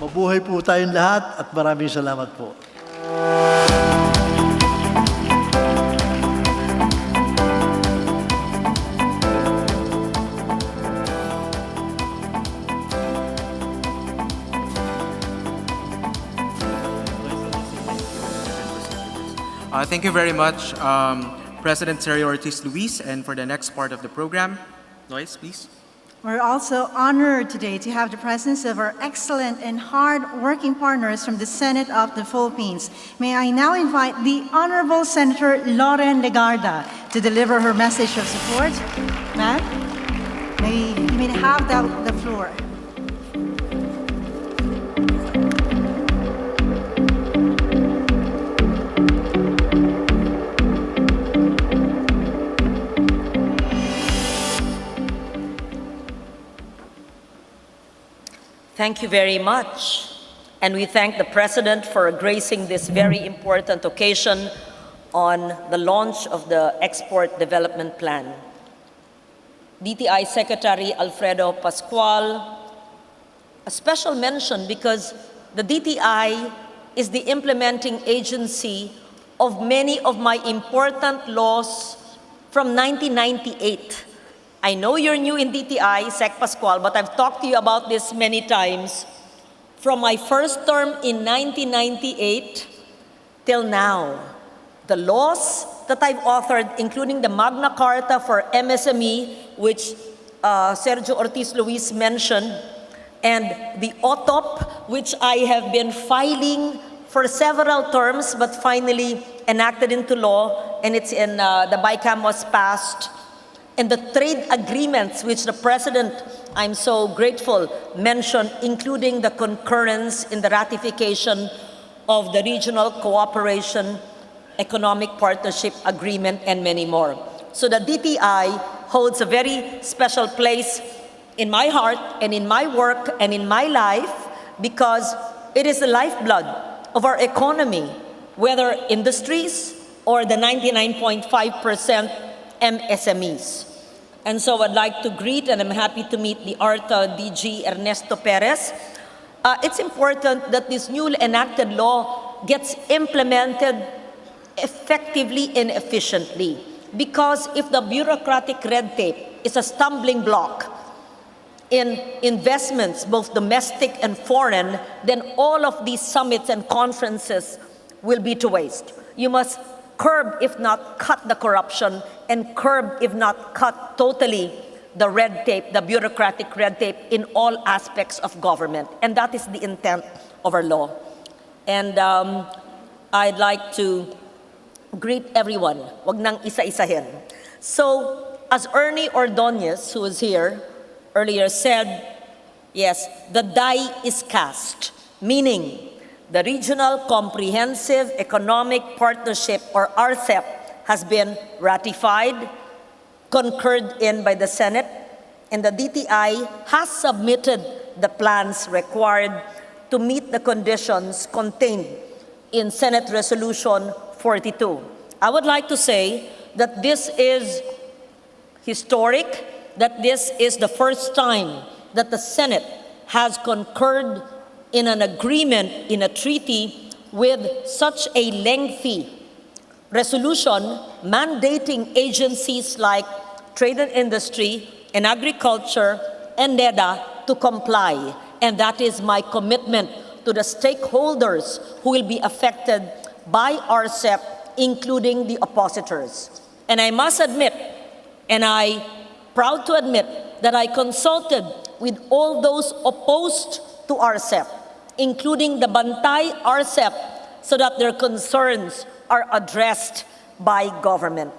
Mabuhay po tayong lahat at maraming salamat po. Thank you very much, President Sergio Ortiz Luis. And for the next part of the program, Lois, please. We're also honored today to have the presence of our excellent and hard-working partners from the Senate of the Philippines. May I now invite the Honorable Senator Lauren Legarda to deliver her message of support. Ma'am, you may have the floor. Thank you very much. And we thank the President for gracing this very important occasion on the launch of the Export Development Plan. DTI Secretary Alfredo Pascual, a special mention because the DTI is the implementing agency of many of my important laws from 1998. I know you're new in DTI, Sec Pascual, but I've talked to you about this many times. From my first term in 1998 till now, the laws that I've authored, including the Magna Carta for MSME, which Sergio Ortiz Luis mentioned, and the OTOP, which I have been filing for several terms, but finally enacted into law, and it's in the BICAM was passed. And the trade agreements, which the President, I'm so grateful, mentioned, including the concurrence in the ratification of the Regional Cooperation Economic Partnership Agreement, and many more. So the DTI holds a very special place in my heart and in my work and in my life because it is the lifeblood of our economy, whether industries or the 99.5% MSMEs. And so I'd like to greet, and I'm happy to meet the ARTA DG Ernesto Perez. It's important that this newly enacted law gets implemented effectively and efficiently, because if the bureaucratic red tape is a stumbling block in investments, both domestic and foreign, then all of these summits and conferences will be to waste. You must curb, if not cut, the corruption, and curb, if not cut totally, the red tape, the bureaucratic red tape in all aspects of government. And that is the intent of our law. And I'd like to greet everyone. Wag nang isa-isahin. So, as Ernie Ordonez, who is here earlier, said, yes, the die is cast, meaning the Regional Comprehensive Economic Partnership, or RCEP, has been ratified, concurred in by the Senate, and the DTI has submitted the plans required to meet the conditions contained in Senate Resolution 42. I would like to say that this is historic, that this is the first time that the Senate has concurred in an agreement, in a treaty, with such a lengthy resolution mandating agencies like Trade and Industry and Agriculture and NEDA to comply. And that is my commitment to the stakeholders who will be affected by RCEP, including the oppositors. And I must admit, and I'm proud to admit, that I consulted with all those opposed to RCEP, including the Bantay RCEP, so that their concerns are addressed by government.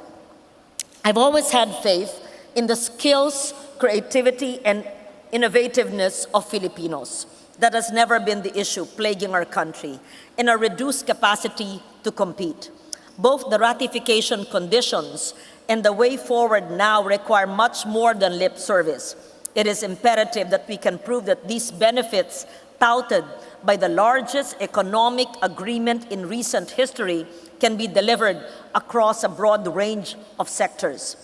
I've always had faith in the skills, creativity, and innovativeness of Filipinos. That has never been the issue plaguing our country, and a reduced capacity to compete. Both the ratification conditions and the way forward now require much more than lip service. It is imperative that we can prove that these benefits touted by the largest economic agreement in recent history can be delivered across a broad range of sectors.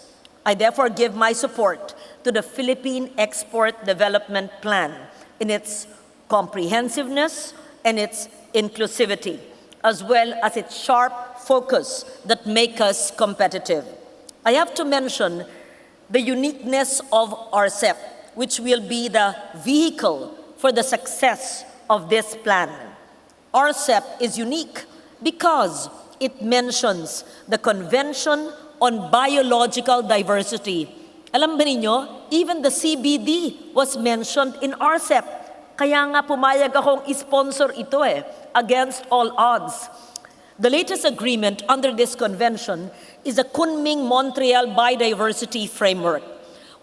I therefore give my support to the Philippine Export Development Plan in its comprehensiveness, and its inclusivity, as well as its sharp focus that make us competitive. I have to mention the uniqueness of RCEP, which will be the vehicle for the success of this plan. RCEP is unique because it mentions the Convention on Biological Diversity. Alam ba ninyo, even the CBD was mentioned in RCEP. Kaya nga pumayag akong sponsor ito against all odds. The latest agreement under this convention is the Kunming-Montreal Biodiversity Framework,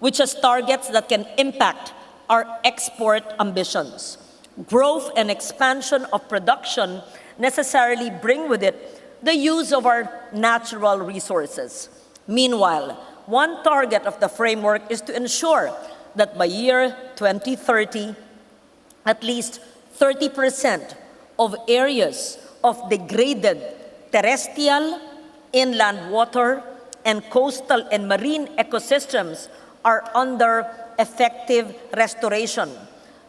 which has targets that can impact our export ambitions. Growth and expansion of production necessarily bring with it the use of our natural resources. Meanwhile, one target of the framework is to ensure that by year 2030, at least 30% of areas of degraded terrestrial, inland water, and coastal and marine ecosystems are under effective restoration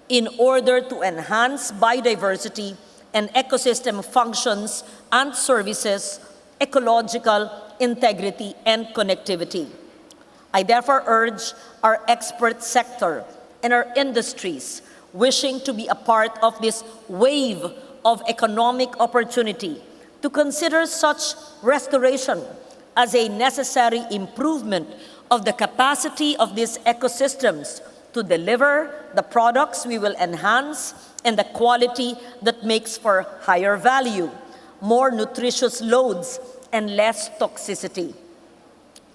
in order to enhance biodiversity and ecosystem functions and services, ecological integrity, and connectivity. I therefore urge our export sector and our industries wishing to be a part of this wave of economic opportunity to consider such restoration as a necessary improvement of the capacity of these ecosystems to deliver the products we will enhance and the quality that makes for higher value, more nutritious loads, and less toxicity.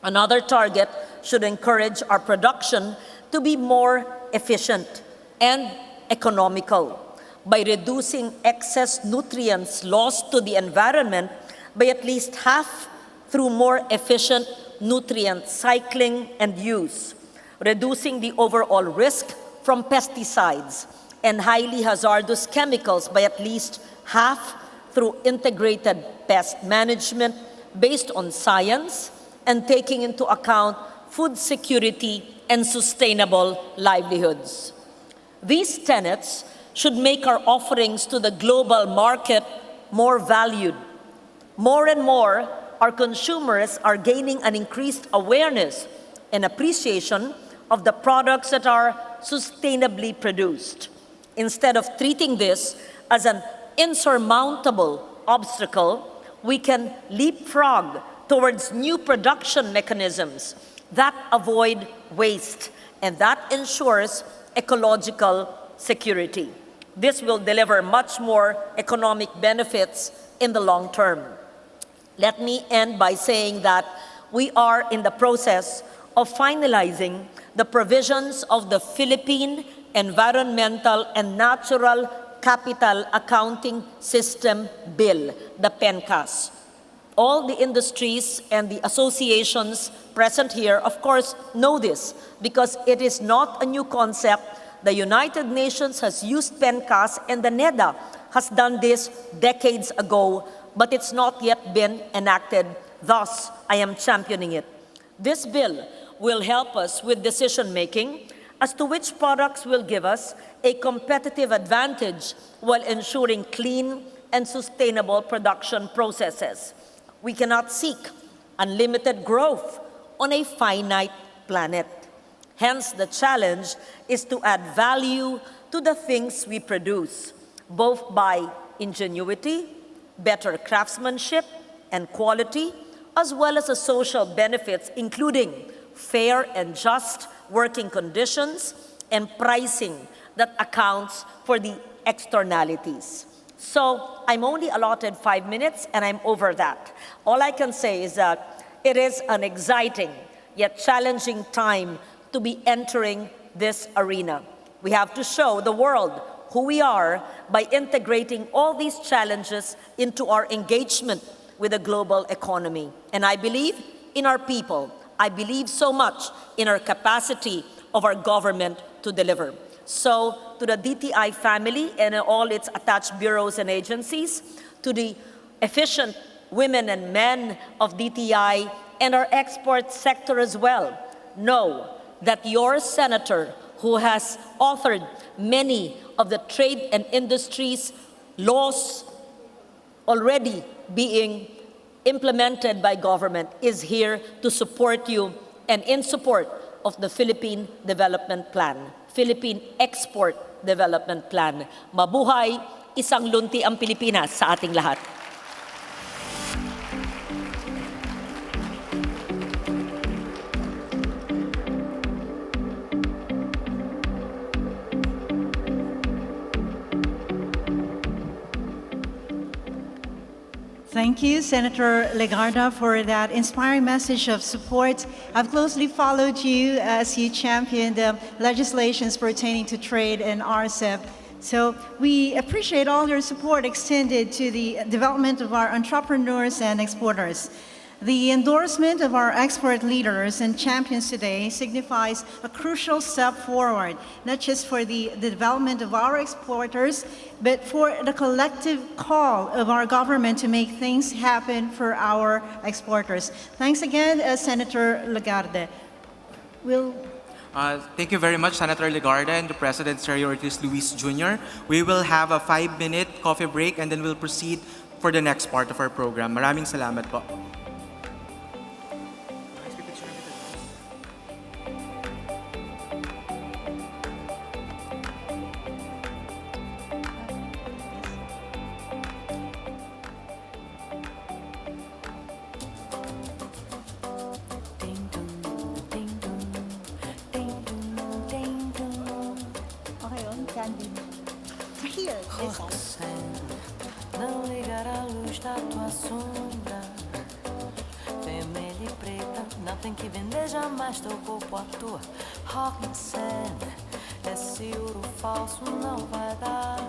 Another target should encourage our production to be more efficient and economical by reducing excess nutrients lost to the environment by at least half through more efficient nutrient cycling and use, reducing the overall risk from pesticides and highly hazardous chemicals by at least half through integrated pest management based on science and taking into account food security and sustainable livelihoods. These tenets should make our offerings to the global market more valued. More and more, our consumers are gaining an increased awareness and appreciation of the products that are sustainably produced. Instead of treating this as an insurmountable obstacle, we can leapfrog towards new production mechanisms that avoid waste and that ensures ecological security. This will deliver much more economic benefits in the long term. Let me end by saying that we are in the process of finalizing the provisions of the Philippine Environmental and Natural Capital Accounting System Bill, the PENCAS. All the industries and the associations present here, of course, know this because it is not a new concept. The United Nations has used PENCAS and the NEDA has done this decades ago, but it's not yet been enacted. Thus, I am championing it. This bill will help us with decision-making as to which products will give us a competitive advantage while ensuring clean and sustainable production processes. We cannot seek unlimited growth on a finite planet. Hence, the challenge is to add value to the things we produce, both by ingenuity, better craftsmanship and quality, as well as the social benefits, including fair and just working conditions and pricing that accounts for the externalities. So I'm only allotted 5 minutes and I'm over that. All I can say is that it is an exciting yet challenging time to be entering this arena. We have to show the world who we are by integrating all these challenges into our engagement with the global economy. And I believe in our people. I believe so much in our capacity of our government to deliver. So to the DTI family and all its attached bureaus and agencies, to the efficient women and men of DTI and our export sector as well, know that your senator who has authored many of the trade and industries laws already being implemented by government, is here to support you and in support of the Philippine Development Plan, Philippine Export Development Plan. Mabuhay, isang lunti ang Pilipinas sa ating lahat. Thank you, Senator Legarda, for that inspiring message of support. I've closely followed you as you championed legislations pertaining to trade and RCEP. So we appreciate all your support extended to the development of our entrepreneurs and exporters. The endorsement of our export leaders and champions today signifies a crucial step forward, not just for the development of our exporters, but for the collective call of our government to make things happen for our exporters. Thanks again, Senator Legarde. Thank you very much, Senator Legarda and the President, Sergio Ortiz Luis Jr. We will have a 5-minute coffee break and then we'll proceed for the next part of our program. Maraming salamat po. Não ligar a luz da tua sombra, vermelha e preta, não tem que vender jamais teu corpo à toa. Roxanne, esse ouro falso não vai dar.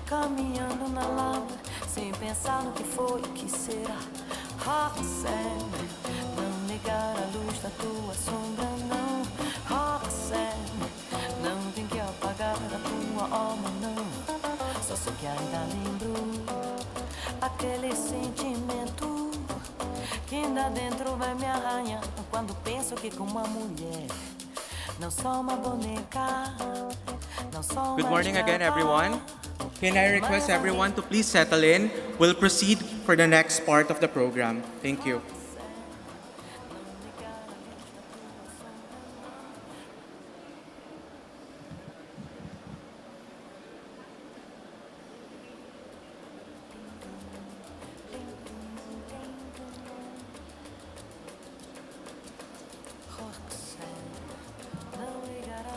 Caminhando na lama, sem pensar no que foi e o que será. Roxanne, não ligar a luz da tua sombra, não. Roxanne, não tem que apagar a tua alma, não. Só sei que ainda lembro aquele sentimento que ainda dentro vai me arranhando quando penso que com uma mulher não sou uma boneca, não sou uma Good morning again, escrava. everyone. Can I request everyone to please settle in? We'll proceed for the next part of the program. Thank you.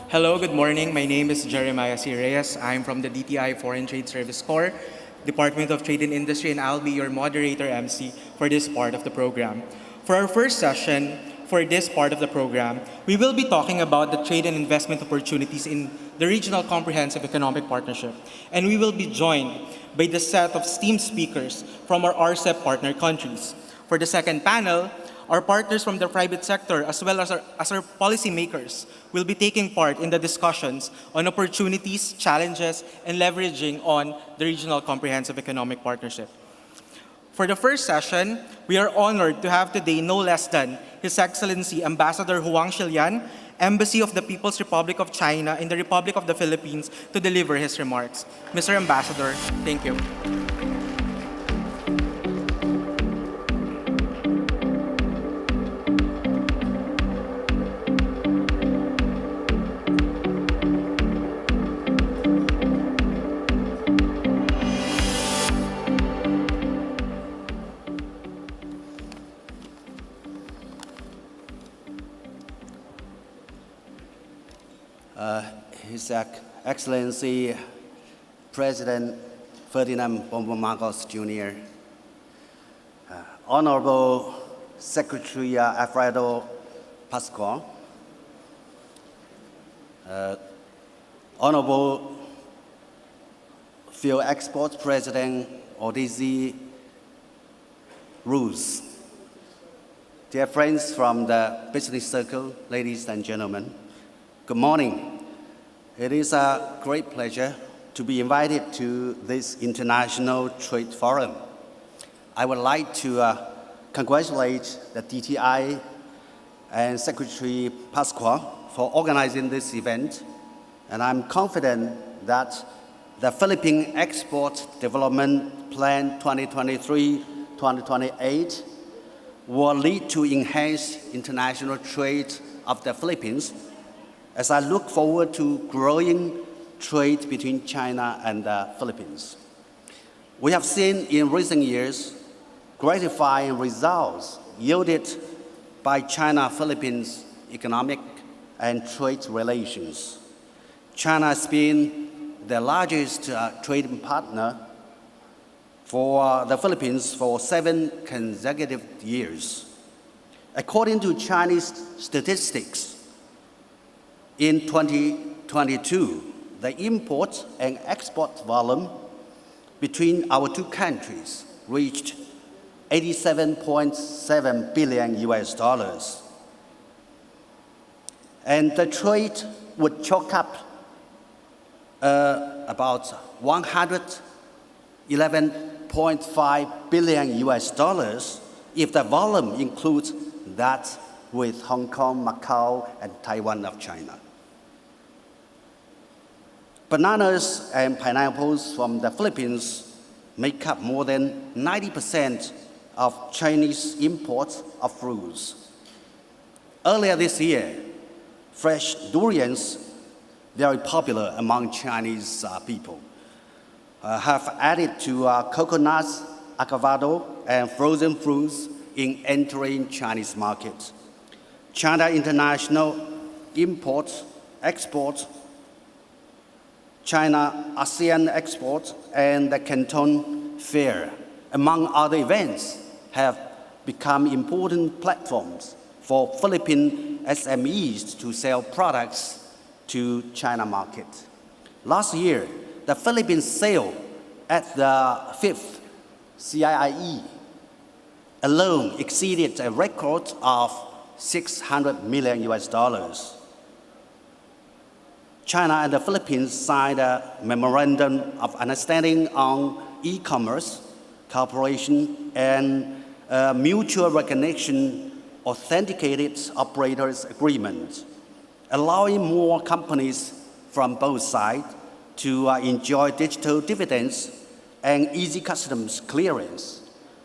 Hello, good morning. My name is Jeremiah C. Reyes. I'm from the DTI Foreign Trade Service Corps, Department of Trade and Industry, and I'll be your moderator MC for this part of the program. For our first session, for this part of the program, we will be talking about the trade and investment opportunities in the Regional Comprehensive Economic Partnership. And we will be joined by the set of esteemed speakers from our RCEP partner countries. For the second panel, our partners from the private sector as well as our policymakers will be taking part in the discussions on opportunities, challenges, and leveraging on the Regional Comprehensive Economic Partnership. For the first session, we are honored to have today no less than His Excellency Ambassador Huang Shilian, Embassy of the People's Republic of China in the Republic of the Philippines, to deliver his remarks. Mr. Ambassador, thank you. His Excellency President Ferdinand Bongbong Marcos Jr., Honorable Secretary Alfredo Pascual, Honorable Field Export President Odisi Ruz, dear friends from the business circle, ladies and gentlemen, good morning. It is a great pleasure to be invited to this International Trade Forum. I would like to congratulate the DTI and Secretary Pascual for organizing this event, and I'm confident that the Philippine Export Development Plan 2023-2028 will lead to enhanced international trade of the Philippines, as I look forward to growing trade between China and the Philippines. We have seen in recent years gratifying results yielded by China-Philippines economic and trade relations. China has been the largest trading partner for the Philippines for 7 consecutive years. According to Chinese statistics, in 2022, the import and export volume between our two countries reached $87.7 billion US. And the trade would chalk up about $111.5 billion US if the volume includes that with Hong Kong, Macau, and Taiwan of China. Bananas and pineapples from the Philippines make up more than 90% of Chinese imports of fruits. Earlier this year, fresh durians, very popular among Chinese people, have added to coconuts, avocado, and frozen fruits in entering Chinese markets. China International Imports, Exports, China ASEAN Exports, and the Canton Fair, among other events, have become important platforms for Philippine SMEs to sell products to China market. Last year, the Philippines sale at the 5th CIIE alone exceeded a record of $600 million US. China and the Philippines signed a memorandum of understanding on e-commerce, cooperation, and mutual recognition authenticated operators agreement, allowing more companies from both sides to enjoy digital dividends and easy customs clearance.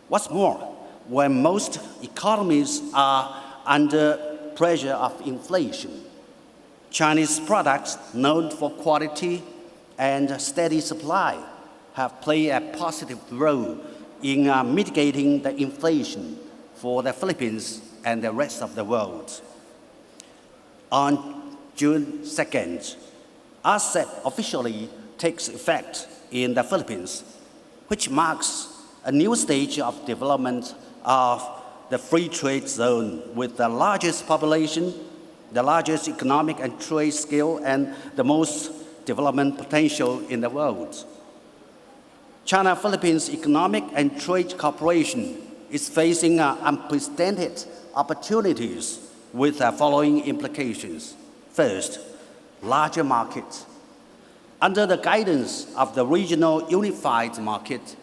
What's more, when most economies are under pressure of inflation, Chinese products known for quality and steady supply have played a positive role in mitigating the inflation for the Philippines and the rest of the world. On June 2nd, RCEP officially takes effect in the Philippines, which marks a new stage of development of the free trade zone with the largest population, the largest economic and trade scale, and the most development potential in the world. China-Philippines economic and trade cooperation is facing unprecedented opportunities with the following implications. First, larger markets. Under the guidance of the regional unified market,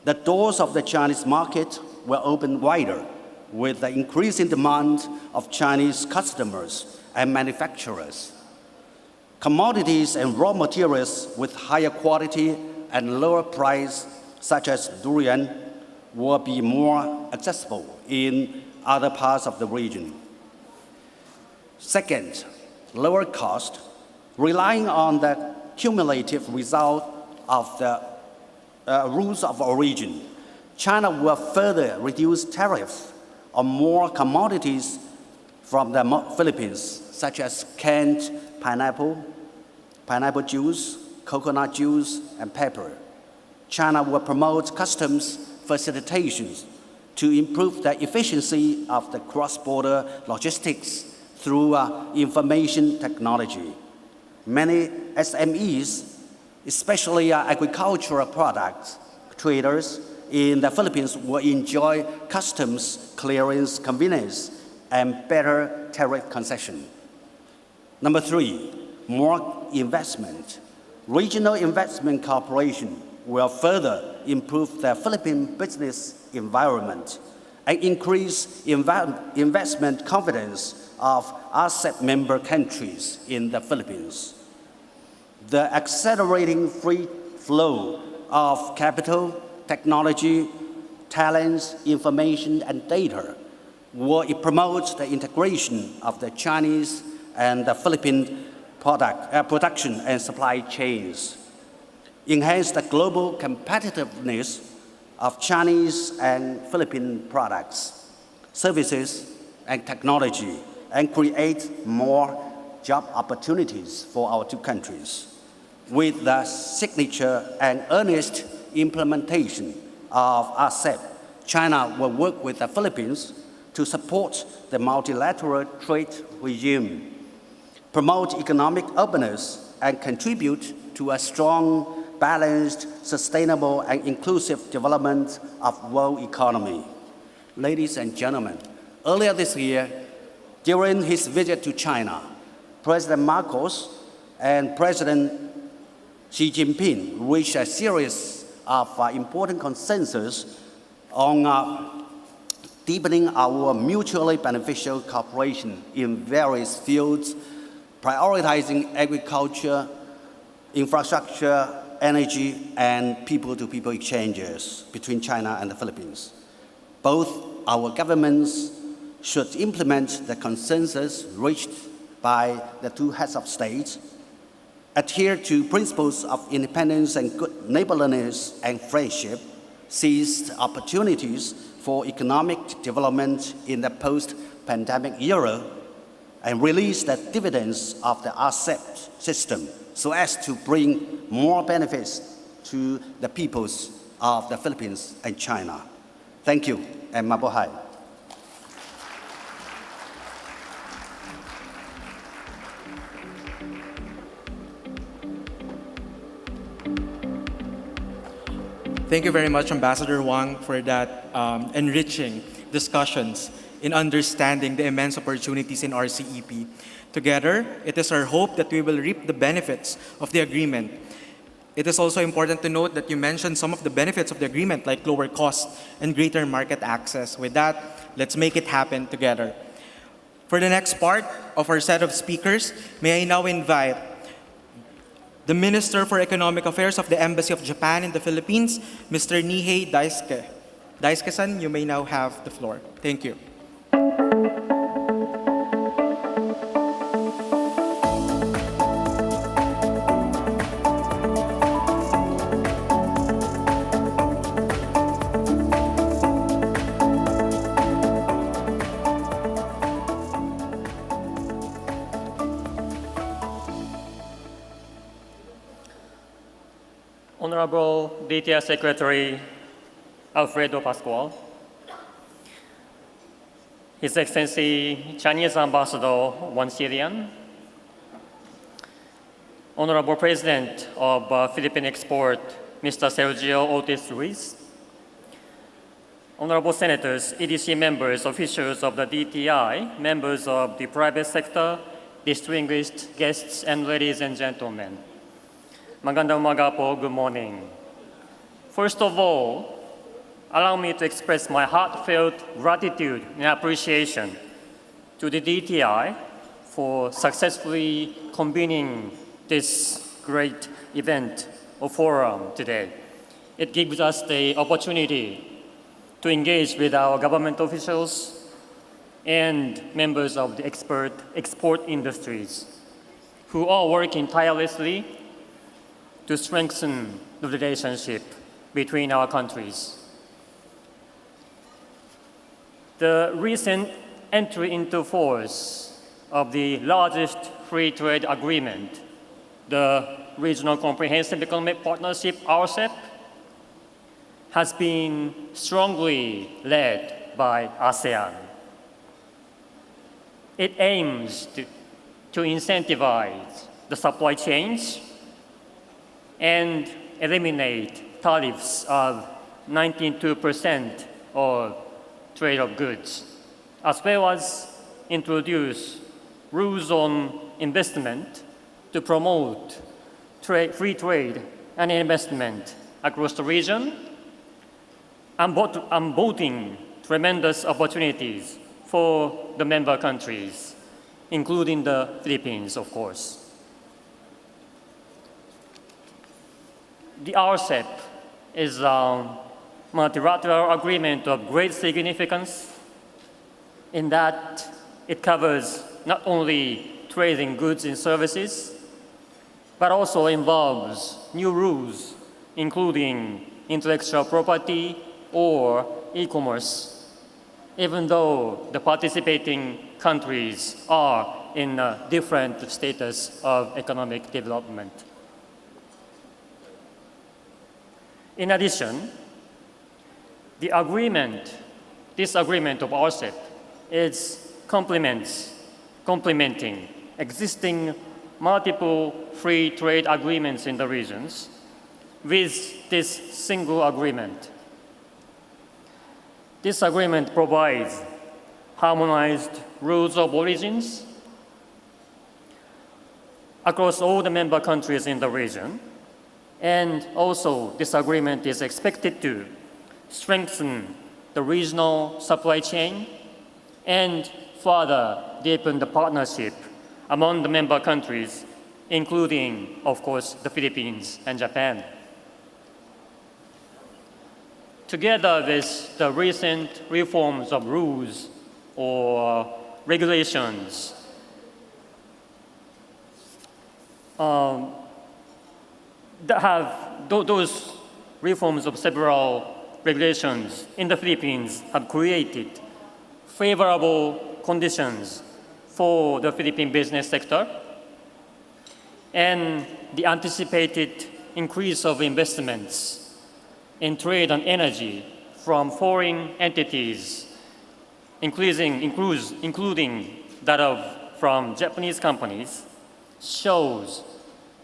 the doors of the Chinese market will open wider with the increasing demand of Chinese customers and manufacturers. Commodities and raw materials with higher quality and lower price, such as durian, will be more accessible in other parts of the region. Second, lower cost. Relying on the cumulative result of the rules of origin, China will further reduce tariffs on more commodities from the Philippines, such as canned pineapple juice, coconut juice, and pepper. China will promote customs facilitations to improve the efficiency of the cross-border logistics through information technology. Many SMEs, especially agricultural products traders in the Philippines, will enjoy customs clearance convenience and better tariff concession. Number 3, more investment. Regional investment cooperation will further improve the Philippine business environment and increase investment confidence of RCEP member countries in the Philippines. The accelerating free flow of capital, technology, talents, information, and data will promote the integration of the Chinese and the Philippine production and supply chains, enhance the global competitiveness of Chinese and Philippine products, services, and technology, and create more job opportunities for our two countries. With the signature and earnest implementation of RCEP, China will work with the Philippines to support the multilateral trade regime, promote economic openness, and contribute to a strong, balanced, sustainable, and inclusive development of world economy. Ladies and gentlemen, earlier this year, during his visit to China, President Marcos and President Xi Jinping reached a series of important consensus on deepening our mutually beneficial cooperation in various fields, prioritizing agriculture, infrastructure, energy, and people-to-people exchanges between China and the Philippines. Both our governments should implement the consensus reached by the two heads of state, adhere to principles of independence and good neighborliness and friendship, seize opportunities for economic development in the post-pandemic era, and release the dividends of the RCEP system so as to bring more benefits to the peoples of the Philippines and China. Thank you, and mabuhay. Thank you very much, Ambassador Wang, for that enriching discussions in understanding the immense opportunities in RCEP. Together, it is our hope that we will reap the benefits of the agreement. It is also important to note that you mentioned some of the benefits of the agreement, like lower costs and greater market access. With that, let's make it happen together. For the next part of our set of speakers, may I now invite the Minister for Economic Affairs of the Embassy of Japan in the Philippines, Mr. Nihei Daisuke. Daisuke-san, you may now have the floor. Thank you. Honorable DTI Secretary Alfredo Pascual, His Excellency Chinese Ambassador Wan Xilian, Honorable President of Philippine Export, Mr. Sergio Otis Ruiz, Honorable Senators, EDC members, officials of the DTI, members of the private sector, distinguished guests, and ladies and gentlemen. Magandang umaga po, good morning. First of all, allow me to express my heartfelt gratitude and appreciation to the DTI for successfully convening this great event or forum today. It gives us the opportunity to engage with our government officials and members of the export industries who are working tirelessly to strengthen the relationship between our countries. The recent entry into force of the largest free trade agreement, the Regional Comprehensive Economic Partnership, RCEP, has been strongly led by ASEAN. It aims to incentivize the supply chains and eliminate tariffs of 92% of trade of goods, as well as introduce rules on investment to promote free trade and investment across the region, unboating tremendous opportunities for the member countries including the Philippines, of course. The RCEP is a multilateral agreement of great significance in that it covers not only trade in goods and services, but also involves new rules, including intellectual property or e-commerce, even though the participating countries are in a different status of economic development. In addition, this agreement of RCEP is complementing existing multiple free trade agreements in the regions with this single agreement. This agreement provides harmonized rules of origins across all the member countries in the region, and also this agreement is expected to strengthen the regional supply chain and further deepen the partnership among the member countries, including, of course, the Philippines and Japan. Together with the recent reforms of rules or regulations, those reforms of several regulations in the Philippines have created favorable conditions for the Philippine business sector, and the anticipated increase of investments in trade and energy from foreign entities, including that from Japanese companies, shows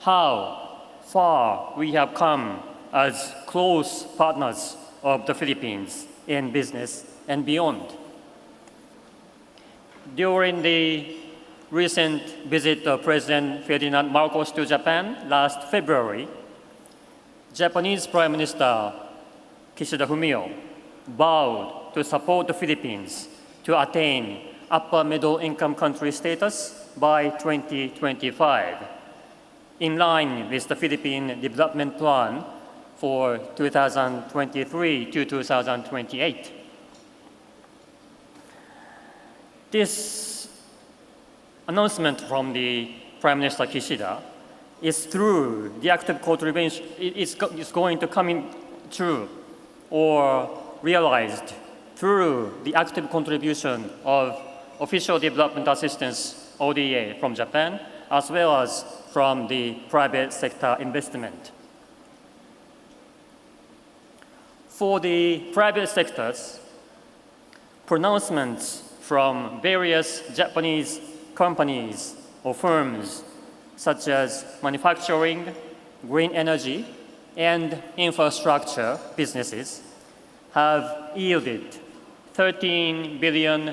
how far we have come as close partners of the Philippines in business and beyond. During the recent visit of President Ferdinand Marcos to Japan last February, Japanese Prime Minister Kishida Fumio vowed to support the Philippines to attain upper middle income country status by 2025, in line with the Philippine Development Plan for 2023 to 2028. This announcement from the Prime Minister Kishida is through the active contribution, it's going to come in true or realized through the active contribution of official development assistance, ODA, from Japan, as well as from the private sector investment. For the private sectors, pronouncements from various Japanese companies or firms such as manufacturing, green energy, and infrastructure businesses have yielded $13 billion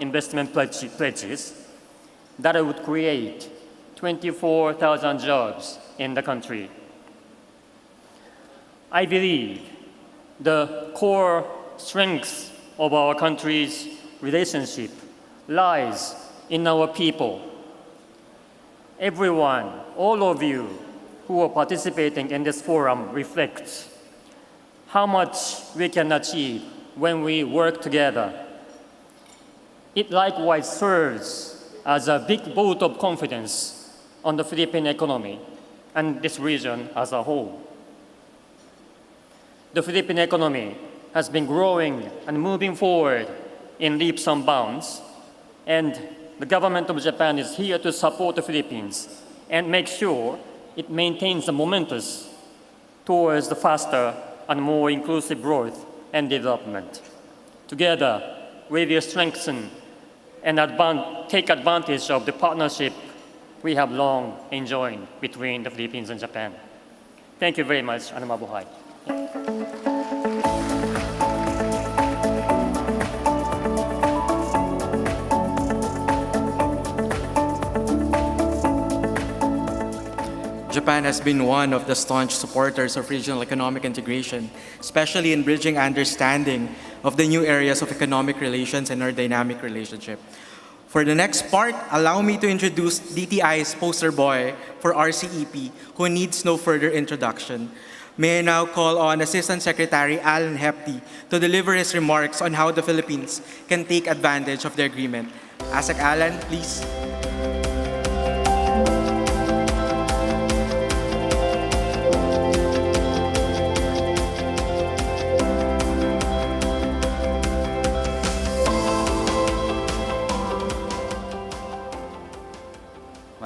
investment pledges that would create 24,000 jobs in the country. I believe the core strength of our country's relationship lies in our people. Everyone, all of you who are participating in this forum reflects how much we can achieve when we work together. It likewise serves as a big vote of confidence on the Philippine economy and this region as a whole. The Philippine economy has been growing and moving forward in leaps and bounds, and the government of Japan is here to support the Philippines and make sure it maintains the momentum towards the faster and more inclusive growth and development. Together, we will strengthen and take advantage of the partnership we have long enjoyed between the Philippines and Japan. Thank you very much, and mabuhay. Japan has been one of the staunch supporters of regional economic integration, especially in bridging understanding of the new areas of economic relations and our dynamic relationship. For the next part, allow me to introduce DTI's poster boy for RCEP, who needs no further introduction. May I now call on Assistant Secretary Alan Hepty to deliver his remarks on how the Philippines can take advantage of the agreement. ASEC Alan, please.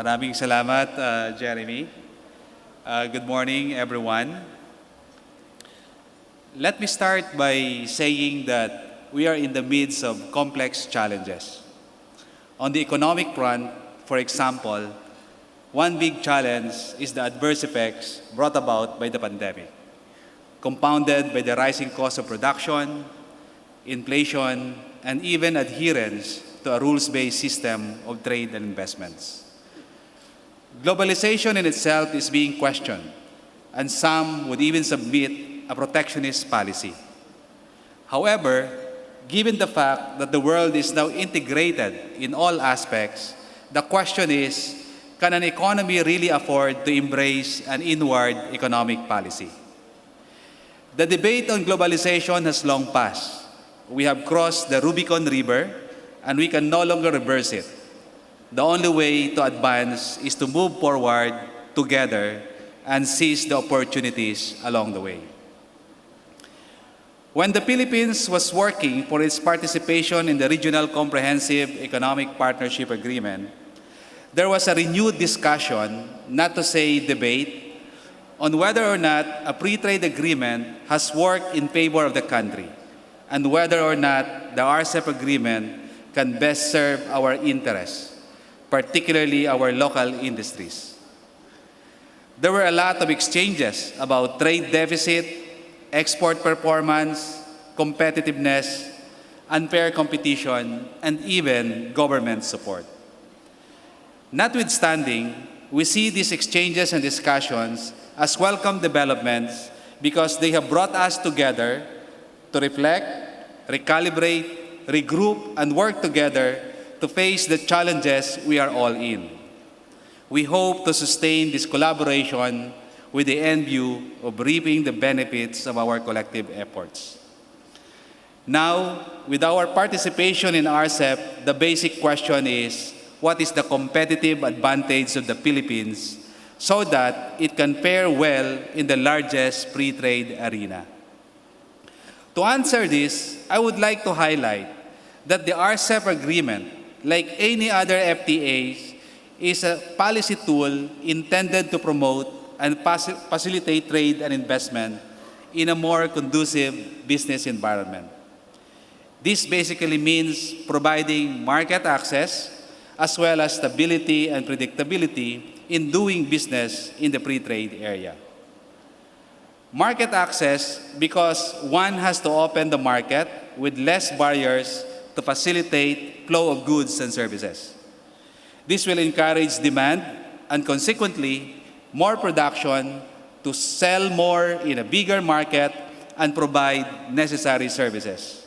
Maraming salamat, Jeremy. Good morning, everyone. Let me start by saying that we are in the midst of complex challenges. On the economic front, for example, one big challenge is the adverse effects brought about by the pandemic, compounded by the rising cost of production, inflation, and even adherence to a rules-based system of trade and investments. Globalization in itself is being questioned, and some would even submit a protectionist policy. However, given the fact that the world is now integrated in all aspects, the question is, can an economy really afford to embrace an inward economic policy? The debate on globalization has long passed. We have crossed the Rubicon River, and we can no longer reverse it. The only way to advance is to move forward together and seize the opportunities along the way. When the Philippines was working for its participation in the Regional Comprehensive Economic Partnership Agreement, there was a renewed discussion, not to say debate, on whether or not a free trade agreement has worked in favor of the country, and whether or not the RCEP agreement can best serve our interests, particularly our local industries. There were a lot of exchanges about trade deficit, export performance, competitiveness, unfair competition, and even government support. Notwithstanding, we see these exchanges and discussions as welcome developments because they have brought us together to reflect, recalibrate, regroup, and work together to face the challenges we are all in. We hope to sustain this collaboration with the end view of reaping the benefits of our collective efforts. Now, with our participation in RCEP, the basic question is, what is the competitive advantage of the Philippines so that it can fare well in the largest free trade arena? To answer this, I would like to highlight that the RCEP agreement, like any other FTAs, is a policy tool intended to promote and facilitate trade and investment in a more conducive business environment. This basically means providing market access as well as stability and predictability in doing business in the free trade area. Market access because one has to open the market with less barriers to facilitate flow of goods and services. This will encourage demand and consequently more production to sell more in a bigger market and provide necessary services.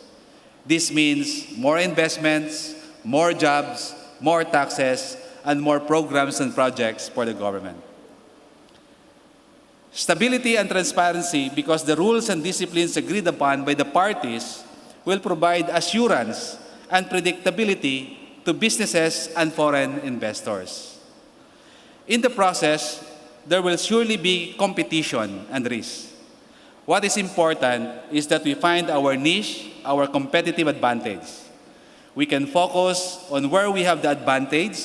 This means more investments, more jobs, more taxes, and more programs and projects for the government. Stability and transparency because the rules and disciplines agreed upon by the parties will provide assurance and predictability to businesses and foreign investors. In the process, there will surely be competition and risk. What is important is that we find our niche, our competitive advantage. We can focus on where we have the advantage,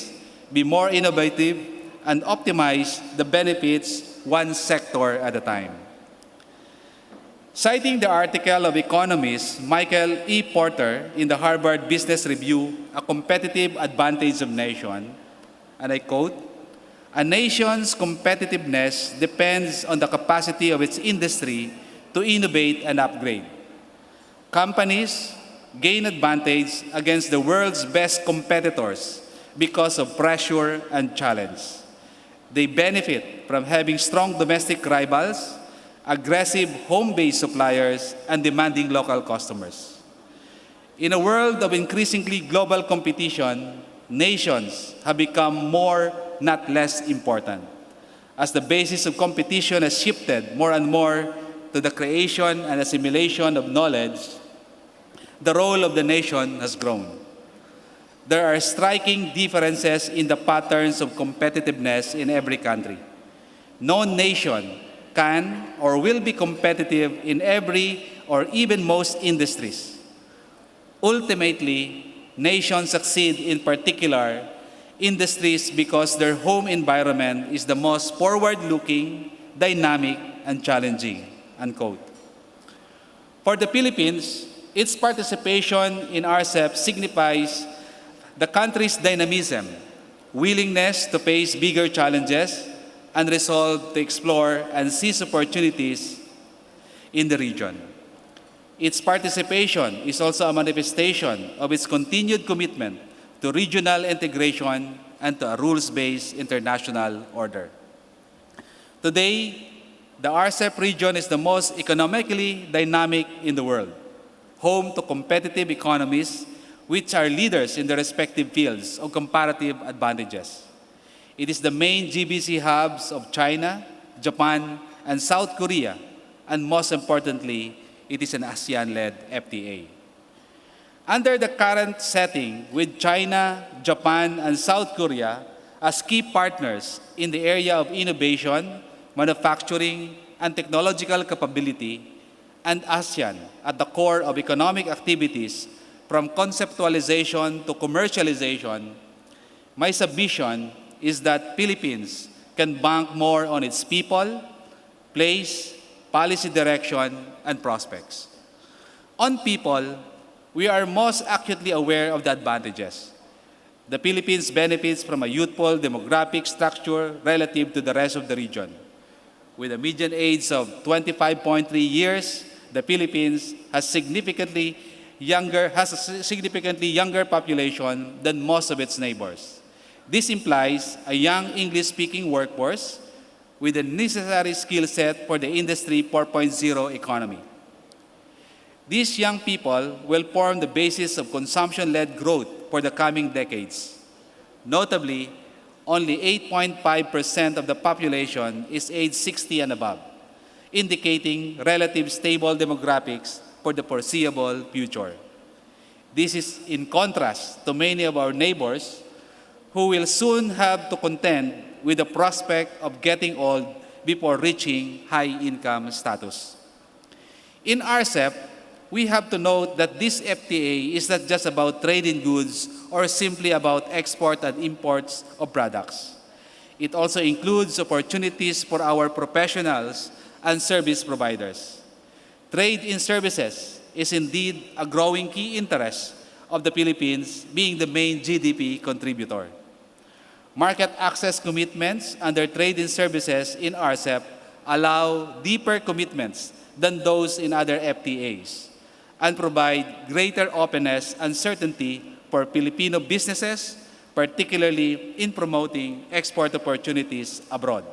be more innovative, and optimize the benefits one sector at a time. Citing the article of economist Michael E. Porter in the Harvard Business Review, A Competitive Advantage of Nation, and I quote, "A nation's competitiveness depends on the capacity of its industry to innovate and upgrade. Companies gain advantage against the world's best competitors because of pressure and challenge. They benefit from having strong domestic rivals, aggressive home-based suppliers, and demanding local customers. In a world of increasingly global competition, nations have become more, not less important. As the basis of competition has shifted more and more to the creation and assimilation of knowledge, the role of the nation has grown. There are striking differences in the patterns of competitiveness in every country. No nation can or will be competitive in every or even most industries. Ultimately, nations succeed in particular industries because their home environment is the most forward-looking, dynamic, and challenging, unquote. For the Philippines, its participation in RCEP signifies the country's dynamism, willingness to face bigger challenges, and resolve to explore and seize opportunities in the region. Its participation is also a manifestation of its continued commitment to regional integration and to a rules-based international order. Today, the RCEP region is the most economically dynamic in the world, home to competitive economies which are leaders in their respective fields of comparative advantages. It is the main GBC hubs of China, Japan, and South Korea, and most importantly, it is an ASEAN-led FTA. Under the current setting, with China, Japan, and South Korea as key partners in the area of innovation, manufacturing, and technological capability, and ASEAN at the core of economic activities from conceptualization to commercialization, my submission is that Philippines can bank more on its people, place, policy direction, and prospects. On people, we are most acutely aware of the advantages. The Philippines benefits from a youthful demographic structure relative to the rest of the region. With a median age of 25.3 years, the Philippines has a significantly younger population than most of its neighbors. This implies a young English-speaking workforce with the necessary skill set for the Industry 4.0 economy. These young people will form the basis of consumption-led growth for the coming decades. Notably, only 8.5% of the population is age 60 and above, indicating relative stable demographics for the foreseeable future. This is in contrast to many of our neighbors who will soon have to contend with the prospect of getting old before reaching high-income status. In RCEP, we have to note that this FTA is not just about trade in goods or simply about export and imports of products. It also includes opportunities for our professionals and service providers. Trade in services is indeed a growing key interest of the Philippines, being the main GDP contributor. Market access commitments under trade in services in RCEP allow deeper commitments than those in other FTAs and provide greater openness and certainty for Filipino businesses, particularly in promoting export opportunities abroad.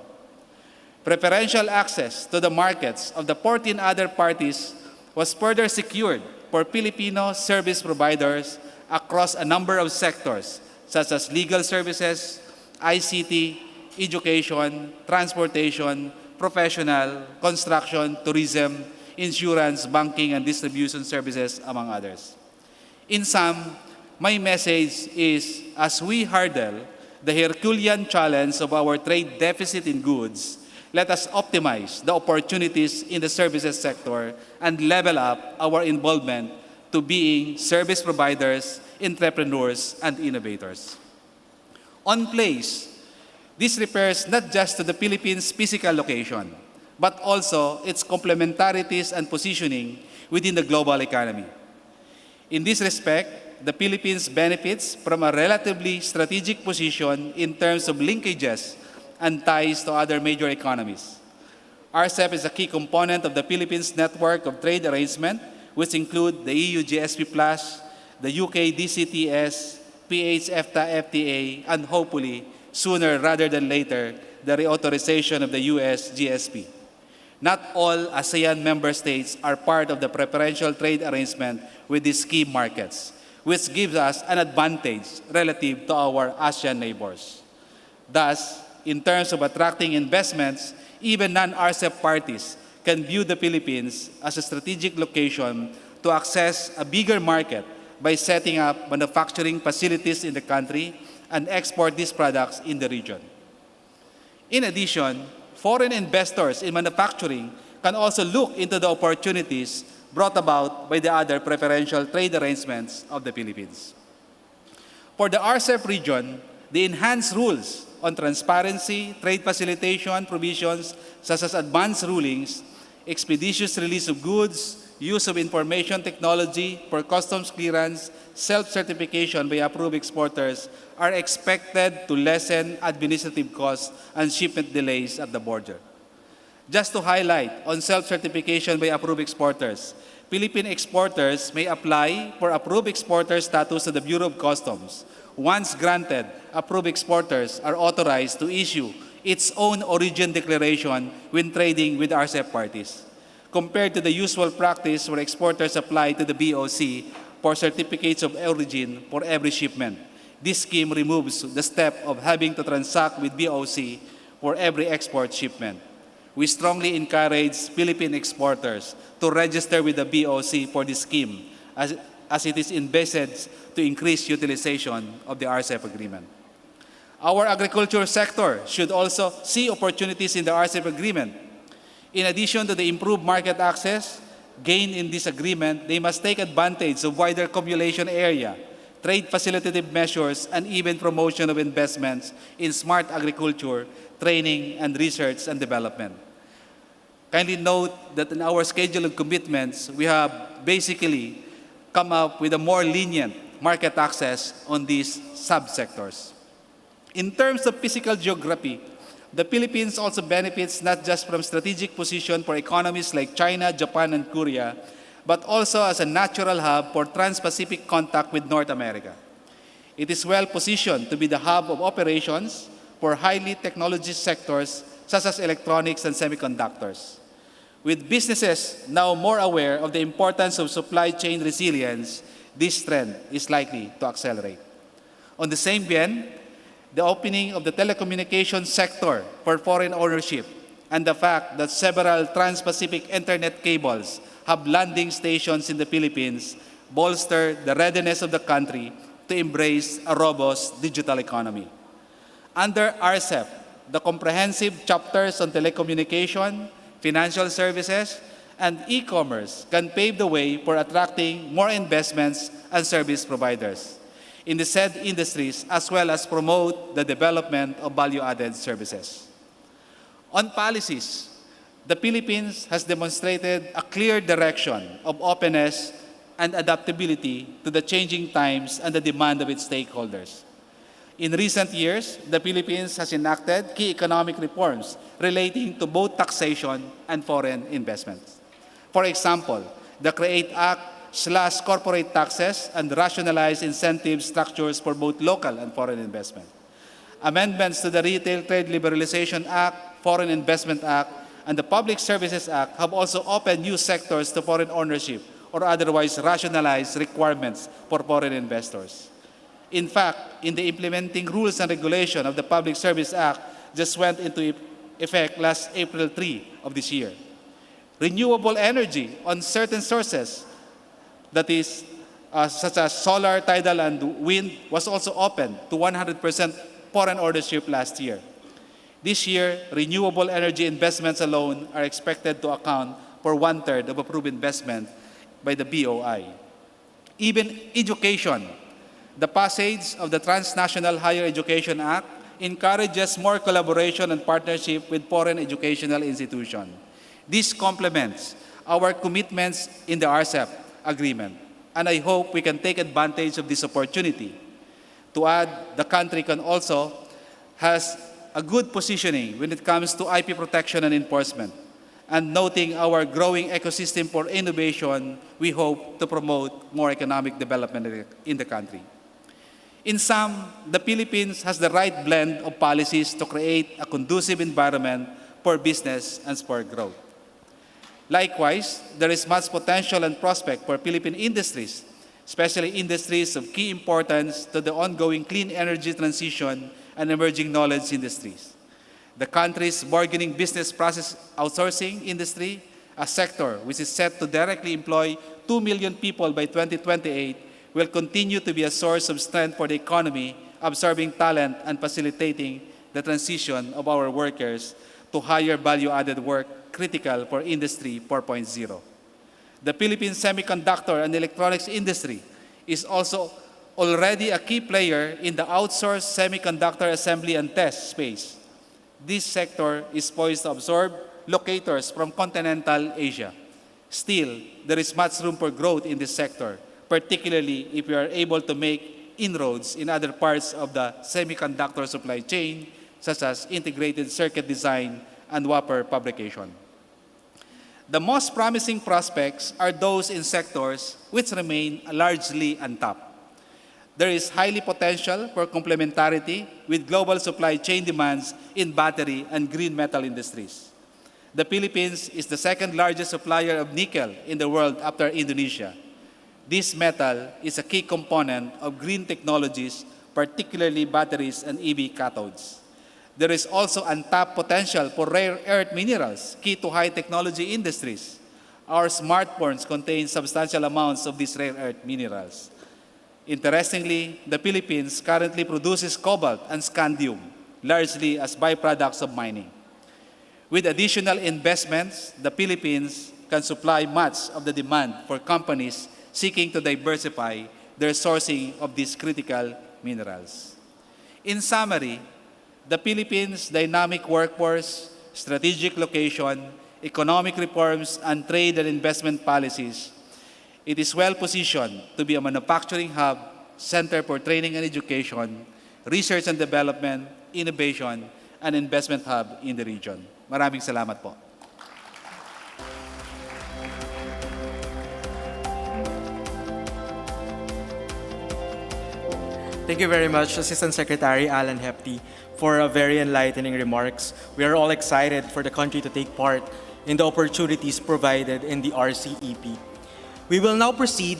Preferential access to the markets of the 14 other parties was further secured for Filipino service providers across a number of sectors, such as legal services, ICT, education, transportation, professional, construction, tourism, insurance, banking, and distribution services, among others. In sum, my message is, as we hurdle the Herculean challenge of our trade deficit in goods, let us optimize the opportunities in the services sector and level up our involvement to being service providers, entrepreneurs, and innovators. On place, this refers not just to the Philippines' physical location, but also its complementarities and positioning within the global economy. In this respect, the Philippines benefits from a relatively strategic position in terms of linkages and ties to other major economies. RCEP is a key component of the Philippines' network of trade arrangement, which include the EU GSP+, the UK DCTS, PH-EFTA FTA, and hopefully, sooner rather than later, the reauthorization of the US GSP. Not all ASEAN member states are part of the preferential trade arrangement with these key markets, which gives us an advantage relative to our ASEAN neighbors. Thus, in terms of attracting investments, even non-RCEP parties can view the Philippines as a strategic location to access a bigger market by setting up manufacturing facilities in the country and export these products in the region. In addition, foreign investors in manufacturing can also look into the opportunities brought about by the other preferential trade arrangements of the Philippines. For the RCEP region, the enhanced rules on transparency, trade facilitation provisions such as advance rulings, expeditious release of goods, use of information technology for customs clearance, self-certification by approved exporters are expected to lessen administrative costs and shipment delays at the border. Just to highlight on self-certification by approved exporters, Philippine exporters may apply for approved exporter status to the Bureau of Customs. Once granted, approved exporters are authorized to issue its own origin declaration when trading with RCEP parties, compared to the usual practice where exporters apply to the BOC for certificates of origin for every shipment. This scheme removes the step of having to transact with BOC for every export shipment. We strongly encourage Philippine exporters to register with the BOC for this scheme as it is envisaged to increase utilization of the RCEP agreement. Our agriculture sector should also see opportunities in the RCEP agreement. In addition to the improved market access gained in this agreement, they must take advantage of wider cumulation area, trade facilitative measures, and even promotion of investments in smart agriculture, training, and research and development. Kindly note that in our schedule of commitments, we have basically come up with a more lenient market access on these subsectors. In terms of physical geography, the Philippines also benefits not just from strategic position for economies like China, Japan, and Korea, but also as a natural hub for trans-Pacific contact with North America. It is well positioned to be the hub of operations for highly technology sectors such as electronics and semiconductors. With businesses now more aware of the importance of supply chain resilience, this trend is likely to accelerate. On the same vein, the opening of the telecommunications sector for foreign ownership and the fact that several trans-Pacific internet cables have landing stations in the Philippines bolster the readiness of the country to embrace a robust digital economy. Under RCEP, the comprehensive chapters on telecommunication, financial services, and e-commerce can pave the way for attracting more investments and service providers in the said industries, as well as promote the development of value-added services. On policies, the Philippines has demonstrated a clear direction of openness and adaptability to the changing times and the demand of its stakeholders. In recent years, the Philippines has enacted key economic reforms relating to both taxation and foreign investments. For example, the CREATE Act slashed corporate taxes and rationalized incentive structures for both local and foreign investment. Amendments to the Retail Trade Liberalization Act, Foreign Investment Act, and the Public Services Act have also opened new sectors to foreign ownership or otherwise rationalized requirements for foreign investors. In fact, in the implementing rules and regulation of the Public Service Act just went into effect last April 3 of this year. Renewable energy on certain sources, that is, such as solar, tidal, and wind, was also opened to 100% foreign ownership last year. This year, renewable energy investments alone are expected to account for 1/3 of approved investment by the BOI. Even education, the passage of the Transnational Higher Education Act encourages more collaboration and partnership with foreign educational institutions. This complements our commitments in the RCEP agreement, and I hope we can take advantage of this opportunity. To add, the country can also has a good positioning when it comes to IP protection and enforcement. And noting our growing ecosystem for innovation, we hope to promote more economic development in the country. In sum, the Philippines has the right blend of policies to create a conducive environment for business and for growth. Likewise, there is much potential and prospect for Philippine industries, especially industries of key importance to the ongoing clean energy transition and emerging knowledge industries. The country's bargaining business process outsourcing industry, a sector which is set to directly employ 2 million people by 2028, will continue to be a source of strength for the economy, absorbing talent and facilitating the transition of our workers to higher value-added work critical for Industry 4.0. The Philippine semiconductor and electronics industry is also already a key player in the outsourced semiconductor assembly and test space. This sector is poised to absorb locators from continental Asia. Still, there is much room for growth in this sector, particularly if we are able to make inroads in other parts of the semiconductor supply chain, such as integrated circuit design and wafer fabrication. The most promising prospects are those in sectors which remain largely untapped. There is highly potential for complementarity with global supply chain demands in battery and green metal industries. The Philippines is the second largest supplier of nickel in the world after Indonesia. This metal is a key component of green technologies, particularly batteries and EV cathodes. There is also untapped potential for rare earth minerals, key to high technology industries. Our smartphones contain substantial amounts of these rare earth minerals. Interestingly, the Philippines currently produces cobalt and scandium, largely as byproducts of mining. With additional investments, the Philippines can supply much of the demand for companies seeking to diversify their sourcing of these critical minerals. In summary, the Philippines' dynamic workforce, strategic location, economic reforms, and trade and investment policies, it is well positioned to be a manufacturing hub, center for training and education, research and development, innovation, and investment hub in the region. Maraming salamat po. Thank you very much, Assistant Secretary Alan Hepty, for a very enlightening remarks. We are all excited for the country to take part in the opportunities provided in the RCEP. We will now proceed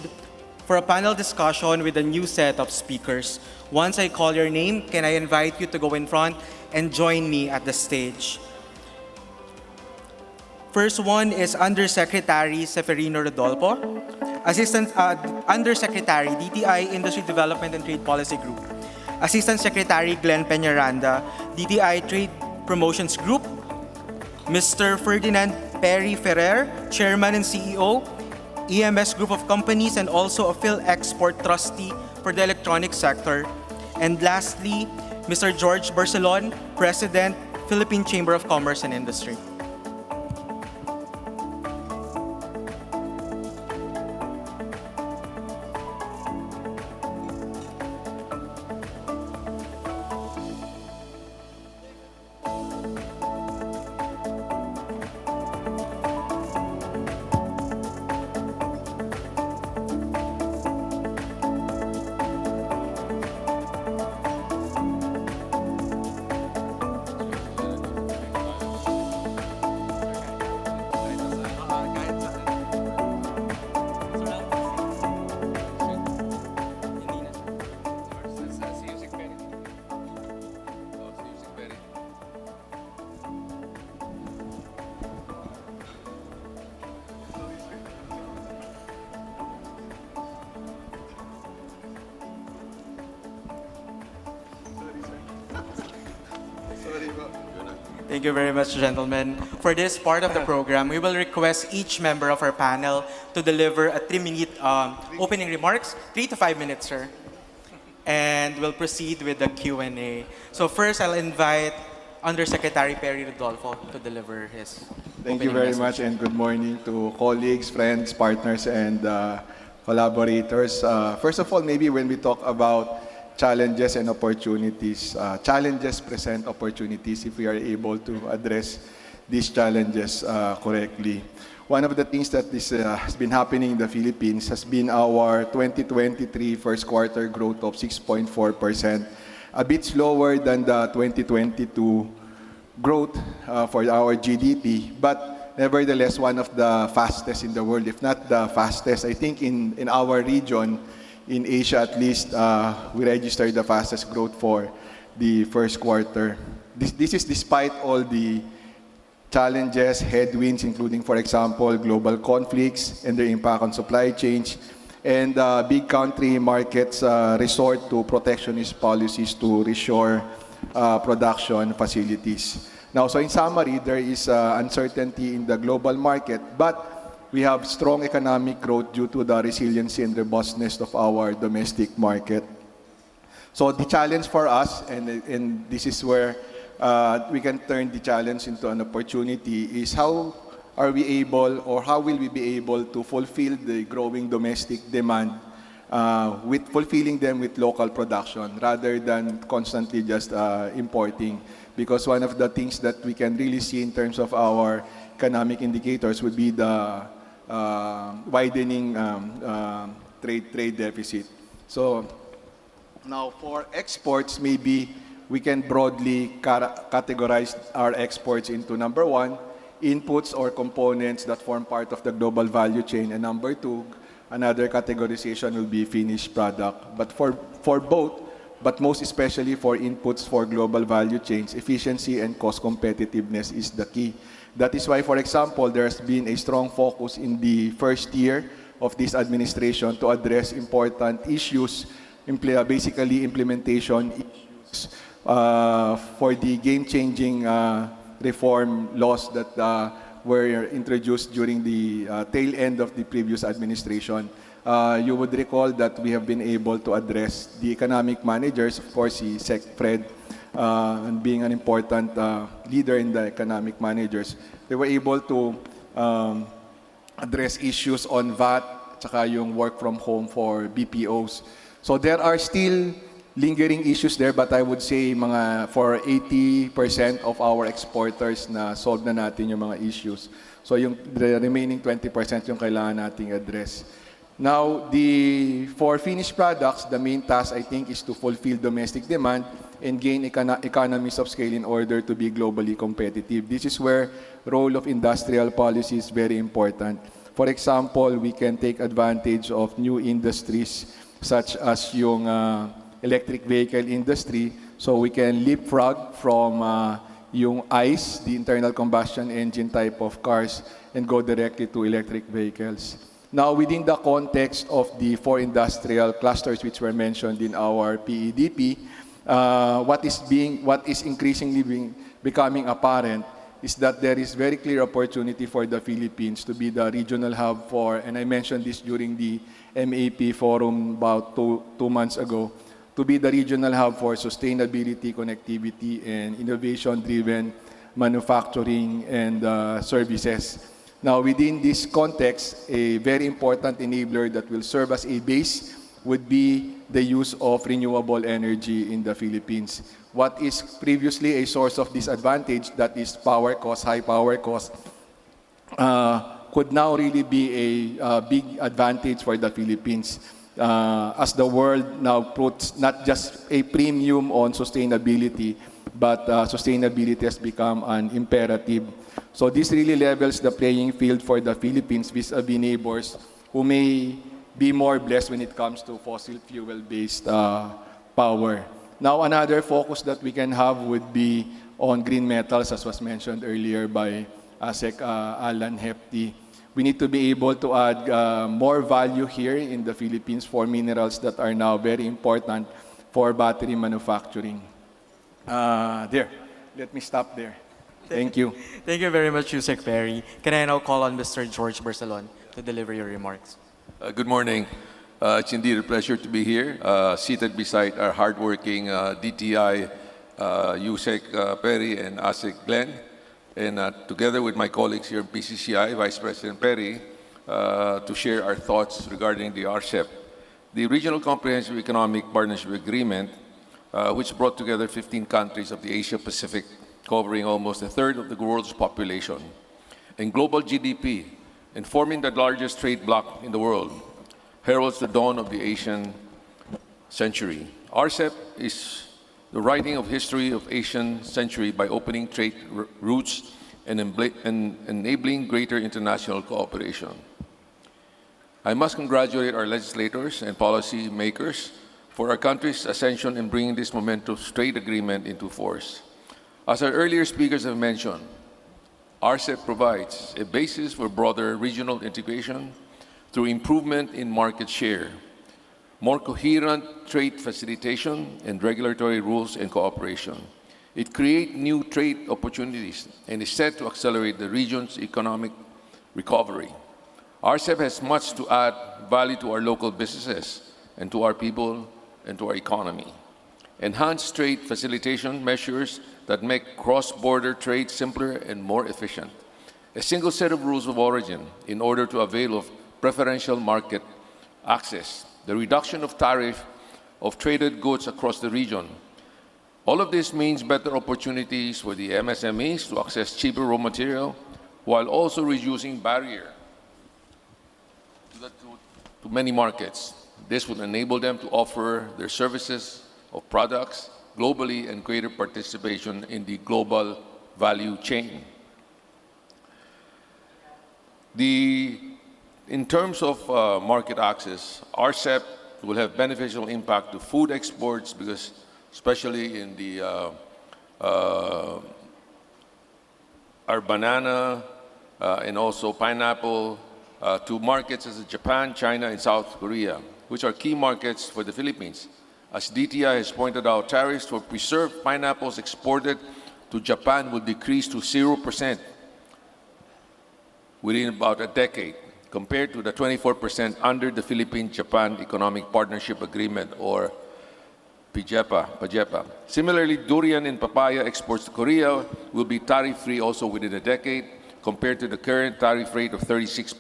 for a panel discussion with a new set of speakers. Once I call your name, can I invite you to go in front and join me at the stage? First one is Undersecretary Seferino Rodolfo, Assistant Undersecretary, DTI Industry Development and Trade Policy Group, Assistant Secretary Glenn Peñaranda, DTI Trade Promotions Group, Mr. Ferdinand Perry Ferrer, Chairman and CEO, EMS Group of Companies, and also a Phil Export Trustee for the electronics sector. And lastly, Mr. George Barcelon, President, Philippine Chamber of Commerce and Industry. Thank you very much, gentlemen. For this part of the program, we will request each member of our panel to deliver a 3-minute opening remarks, 3 to 5 minutes, sir. And we'll proceed with the Q&A. So first, I'll invite Undersecretary Perry Rodolfo to deliver his Thank you very much, and good morning to colleagues, friends, partners, and collaborators. First of all, maybe when we talk about challenges and opportunities. Challenges present opportunities if we are able to address these challenges correctly. One of the things that has been happening in the Philippines has been our 2023 first quarter growth of 6.4%, a bit slower than the 2022 growth for our GDP, but nevertheless one of the fastest in the world, if not the fastest. I think in our region, in Asia at least, we registered the fastest growth for the first quarter. This is despite all the challenges, headwinds, including, for example, global conflicts and their impact on supply chains, and big country markets resort to protectionist policies to reshore production facilities. Now, so in summary, there is uncertainty in the global market, but we have strong economic growth due to the resiliency and robustness of our domestic market. So the challenge for us, and this is where we can turn the challenge into an opportunity, is how are we able, or how will we be able to fulfill the growing domestic demand with fulfilling them with local production rather than constantly just importing. Because one of the things that we can really see in terms of our economic indicators would be the widening trade deficit. So now for exports, maybe we can broadly categorize our exports into number one, inputs or components that form part of the global value chain, and number two, another categorization will be finished product. But for both, but most especially for inputs for global value chains, efficiency and cost competitiveness is the key. That is why, for example, there's been a strong focus in the first year of this administration to address important issues, basically implementation issues for the game-changing reform laws that were introduced during the tail end of the previous administration. You would recall that we have been able to address the economic managers, of course, the SecFred, and being an important leader in the economic managers. They were able to address issues on VAT, tsaka yung work from home for BPOs. So there are still lingering issues there, but I would say mga for 80% of our exporters na solve na natin yung mga issues. So yung the remaining 20% yung kailangan nating address. Now, for finished products, the main task, I think, is to fulfill domestic demand and gain economies of scale in order to be globally competitive. This is where role of industrial policy is very important. For example, we can take advantage of new industries such as yung electric vehicle industry, so we can leapfrog from yung ICE, the internal combustion engine type of cars, and go directly to electric vehicles. Now, within the context of the four industrial clusters which were mentioned in our PEDP, what is increasingly becoming apparent is that there is very clear opportunity for the Philippines to be the regional hub for, and I mentioned this during the MAP forum about two months ago, to be the regional hub for sustainability, connectivity, and innovation-driven manufacturing and services. Now, within this context, a very important enabler that will serve as a base would be the use of renewable energy in the Philippines. What is previously a source of disadvantage, that is power cost, high power cost, could now really be a big advantage for the Philippines. As the world now puts not just a premium on sustainability, but sustainability has become an imperative. So this really levels the playing field for the Philippines vis-a-vis neighbors who may be more blessed when it comes to fossil fuel-based power. Now, another focus that we can have would be on green metals, as was mentioned earlier by Sec Alan Hefty. We need to be able to add more value here in the Philippines for minerals that are now very important for battery manufacturing. Let me stop there. Thank you. Thank you very much, Yusek Perry. Can I now call on Mr. George Barcelon to deliver your remarks? Good morning. It's indeed a pleasure to be here, seated beside our hardworking DTI Yusek Perry and ASEC Glenn, and together with my colleagues here in PCCI, Vice President Perry, to share our thoughts regarding the RCEP, the Regional Comprehensive Economic Partnership Agreement, which brought together 15 countries of the Asia-Pacific, covering almost a third of the world's population, and global GDP, and forming the largest trade bloc in the world, heralds the dawn of the Asian century. RCEP is the writing of history of Asian century by opening trade routes and enabling greater international cooperation. I must congratulate our legislators and policy makers for our country's ascension in bringing this momentous trade agreement into force. As our earlier speakers have mentioned, RCEP provides a basis for broader regional integration through improvement in market share, more coherent trade facilitation, and regulatory rules and cooperation. It creates new trade opportunities and is set to accelerate the region's economic recovery. RCEP has much to add value to our local businesses and to our people and to our economy. Enhanced trade facilitation measures that make cross-border trade simpler and more efficient. A single set of rules of origin in order to avail of preferential market access. The reduction of tariff of traded goods across the region. All of this means better opportunities for the MSMEs to access cheaper raw material while also reducing barrier to many markets. This would enable them to offer their services or products globally and greater participation in the global value chain. In terms of market access, RCEP will have beneficial impact to food exports because especially in the our banana and also pineapple to markets such as Japan, China, and South Korea, which are key markets for the Philippines. As DTI has pointed out, tariffs for preserved pineapples exported to Japan will decrease to 0% within about a decade, compared to the 24% under the Philippine-Japan Economic Partnership Agreement, or PEDP. Similarly, durian and papaya exports to Korea will be tariff-free also within a decade, compared to the current tariff rate of 36%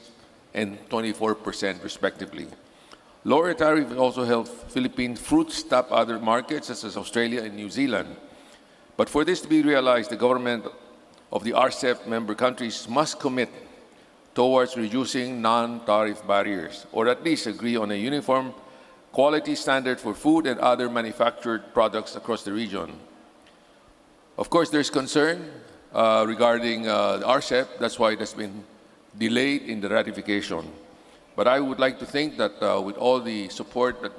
and 24% respectively. Lower tariff will also help Philippine fruits tap other markets such as Australia and New Zealand. But for this to be realized, the government of the RCEP member countries must commit towards reducing non-tariff barriers, or at least agree on a uniform quality standard for food and other manufactured products across the region. Of course, there's concern regarding RCEP. That's why it has been delayed in the ratification. But I would like to think that with all the support that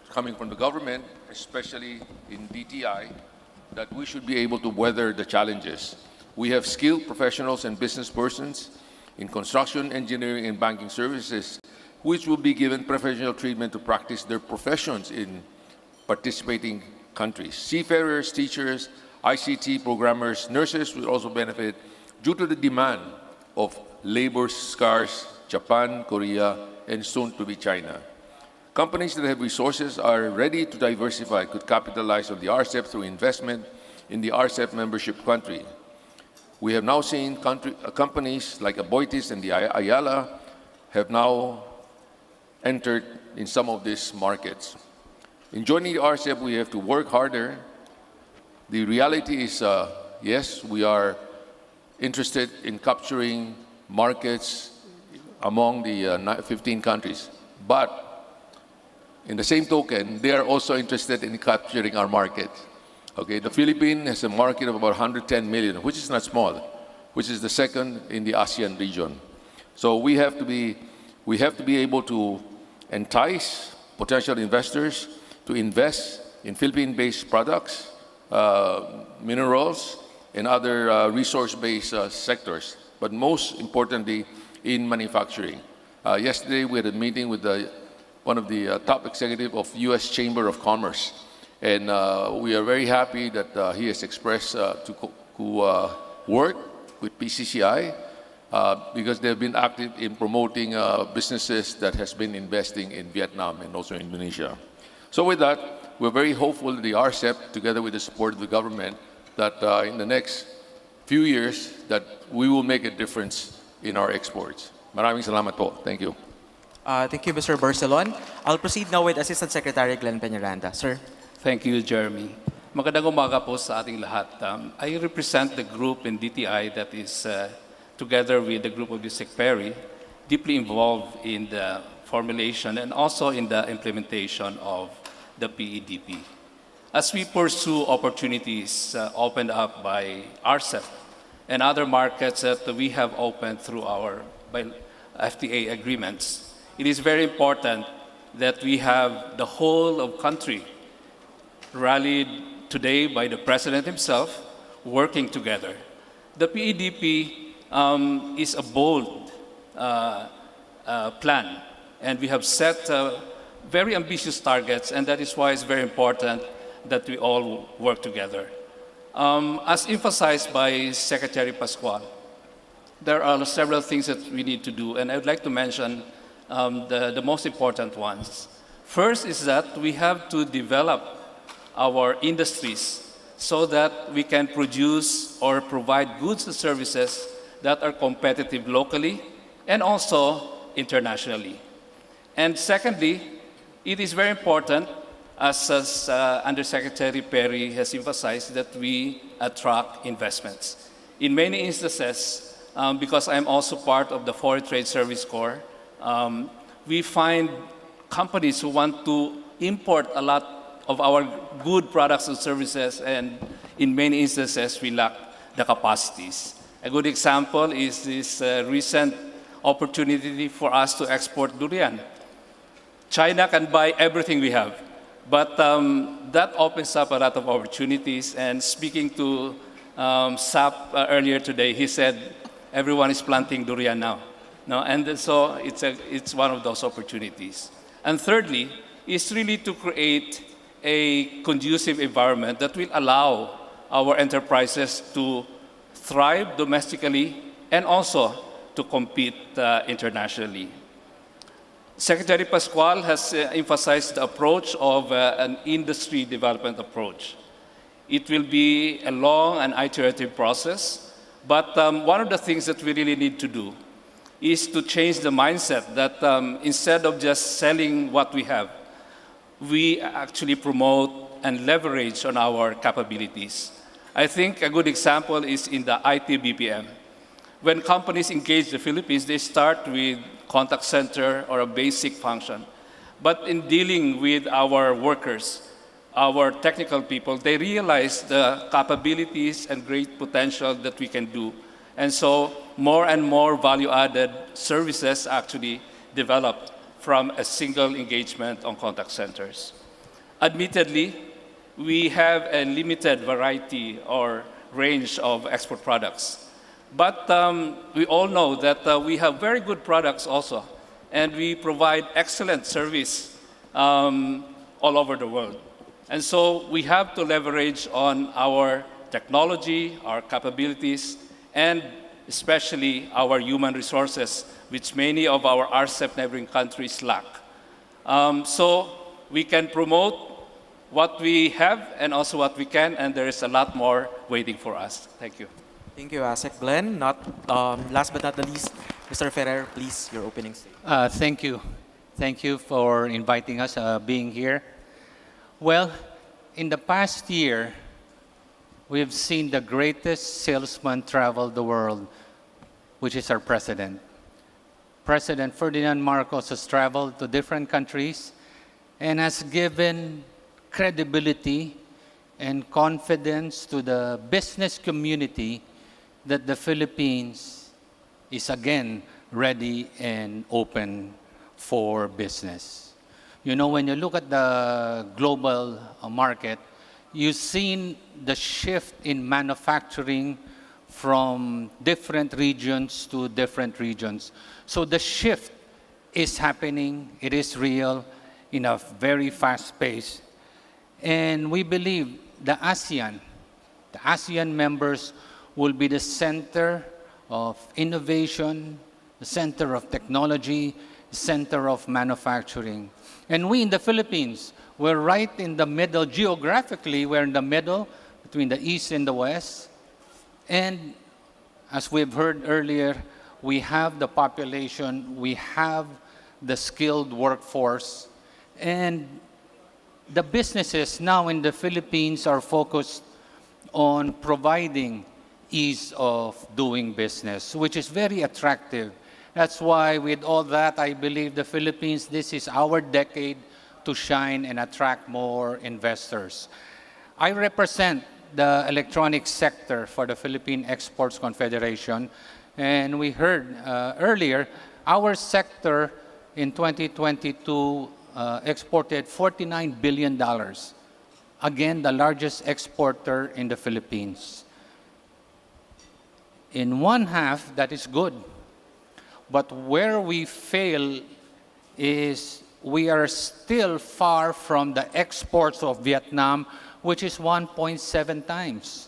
coming from the government, especially in DTI, that we should be able to weather the challenges. We have skilled professionals and business persons in construction, engineering, and banking services, which will be given preferential treatment to practice their professions in participating countries. Seafarers, teachers, ICT programmers, nurses will also benefit due to the demand of labor-scarce Japan, Korea, and soon to be China. Companies that have resources are ready to diversify could capitalize on the RCEP through investment in the RCEP membership country. We have now seen companies like Aboitiz and the Ayala have now entered in some of these markets. In joining the RCEP, we have to work harder. The reality is, yes, we are interested in capturing markets among the 15 countries. But in the same token, they are also interested in capturing our market. Okay, the Philippines has a market of about 110 million, which is not small, which is the second in the ASEAN region. So we have to be able to entice potential investors to invest in Philippine-based products, minerals, and other resource-based sectors, but most importantly, in manufacturing. Yesterday, we had a meeting with one of the top executives of U.S. Chamber of Commerce, and we are very happy that he has expressed to work with PCCI because they have been active in promoting businesses that has been investing in Vietnam and also Indonesia. So with that, we're very hopeful that the RCEP, together with the support of the government, that in the next few years, that we will make a difference in our exports. Maraming salamat po. Thank you. Thank you, Mr. Barcelon. I'll proceed now with Assistant Secretary Glenn Peñaranda. Sir. Thank you, Jeremy. Magandang umaga po sa ating lahat. I represent the group in DTI that is, together with the group of Yusek Perry, deeply involved in the formulation and also in the implementation of the PEDP. As we pursue opportunities opened up by RCEP, and other markets that we have opened through our FTA agreements. It is very important that we have the whole of country rallied today by the President himself, working together. The PEDP is a bold plan, and we have set very ambitious targets, and that is why it's very important that we all work together. As emphasized by Secretary Pascual, there are several things that we need to do, and I would like to mention the most important ones. First is that we have to develop our industries so that we can produce or provide goods and services that are competitive locally and also internationally. And secondly, it is very important, as Undersecretary Perry has emphasized, that we attract investments. In many instances, because I'm also part of the Foreign Trade Service Corps, we find companies who want to import a lot of our good products and services, and in many instances, we lack the capacities. A good example is this recent opportunity for us to export durian. China can buy everything we have, but that opens up a lot of opportunities. And speaking to SAP earlier today, he said everyone is planting durian now. No? And so it's one of those opportunities. And thirdly, is really to create a conducive environment that will allow our enterprises to thrive domestically and also to compete internationally. Secretary Pascual has emphasized the approach of an industry development approach. It will be a long and iterative process, but one of the things that we really need to do is to change the mindset that instead of just selling what we have, we actually promote and leverage on our capabilities. I think a good example is in the IT BPM. When companies engage the Philippines, they start with contact center or a basic function. But in dealing with our workers, our technical people, they realize the capabilities and great potential that we can do. And so more and more value-added services actually developed from a single engagement on contact centers. Admittedly, we have a limited variety or range of export products. But we all know that we have very good products also, and we provide excellent service all over the world. And so we have to leverage on our technology, our capabilities, and especially our human resources, which many of our RCEP neighboring countries lack. So we can promote what we have and also what we can, and there is a lot more waiting for us. Thank you. Thank you, ASEC Glenn. Last but not the least, Mr. Ferrer, please, your opening statement. Thank you. Thank you for inviting us, being here. Well, in the past year, we've seen the greatest salesman travel the world, which is our president. President Ferdinand Marcos has traveled to different countries and has given credibility and confidence to the business community that the Philippines is again ready and open for business. You know, when you look at the global market, you've seen the shift in manufacturing from different regions to different regions. So the shift is happening, it is real, in a very fast pace. And we believe the ASEAN members will be the center of innovation, the center of technology, the center of manufacturing. And we in the Philippines, we're right in the middle, geographically, we're in the middle between the East and the West. And as we've heard earlier, we have the population, we have the skilled workforce, and the businesses now in the Philippines are focused on providing ease of doing business, which is very attractive. That's why with all that, I believe the Philippines, this is our decade to shine and attract more investors. I represent the electronics sector for the Philippine Exports Confederation. And we heard earlier, our sector in 2022 exported $49 billion. Again, the largest exporter in the Philippines. In one half, that is good. But where we fail is we are still far from the exports of Vietnam, which is 1.7 times.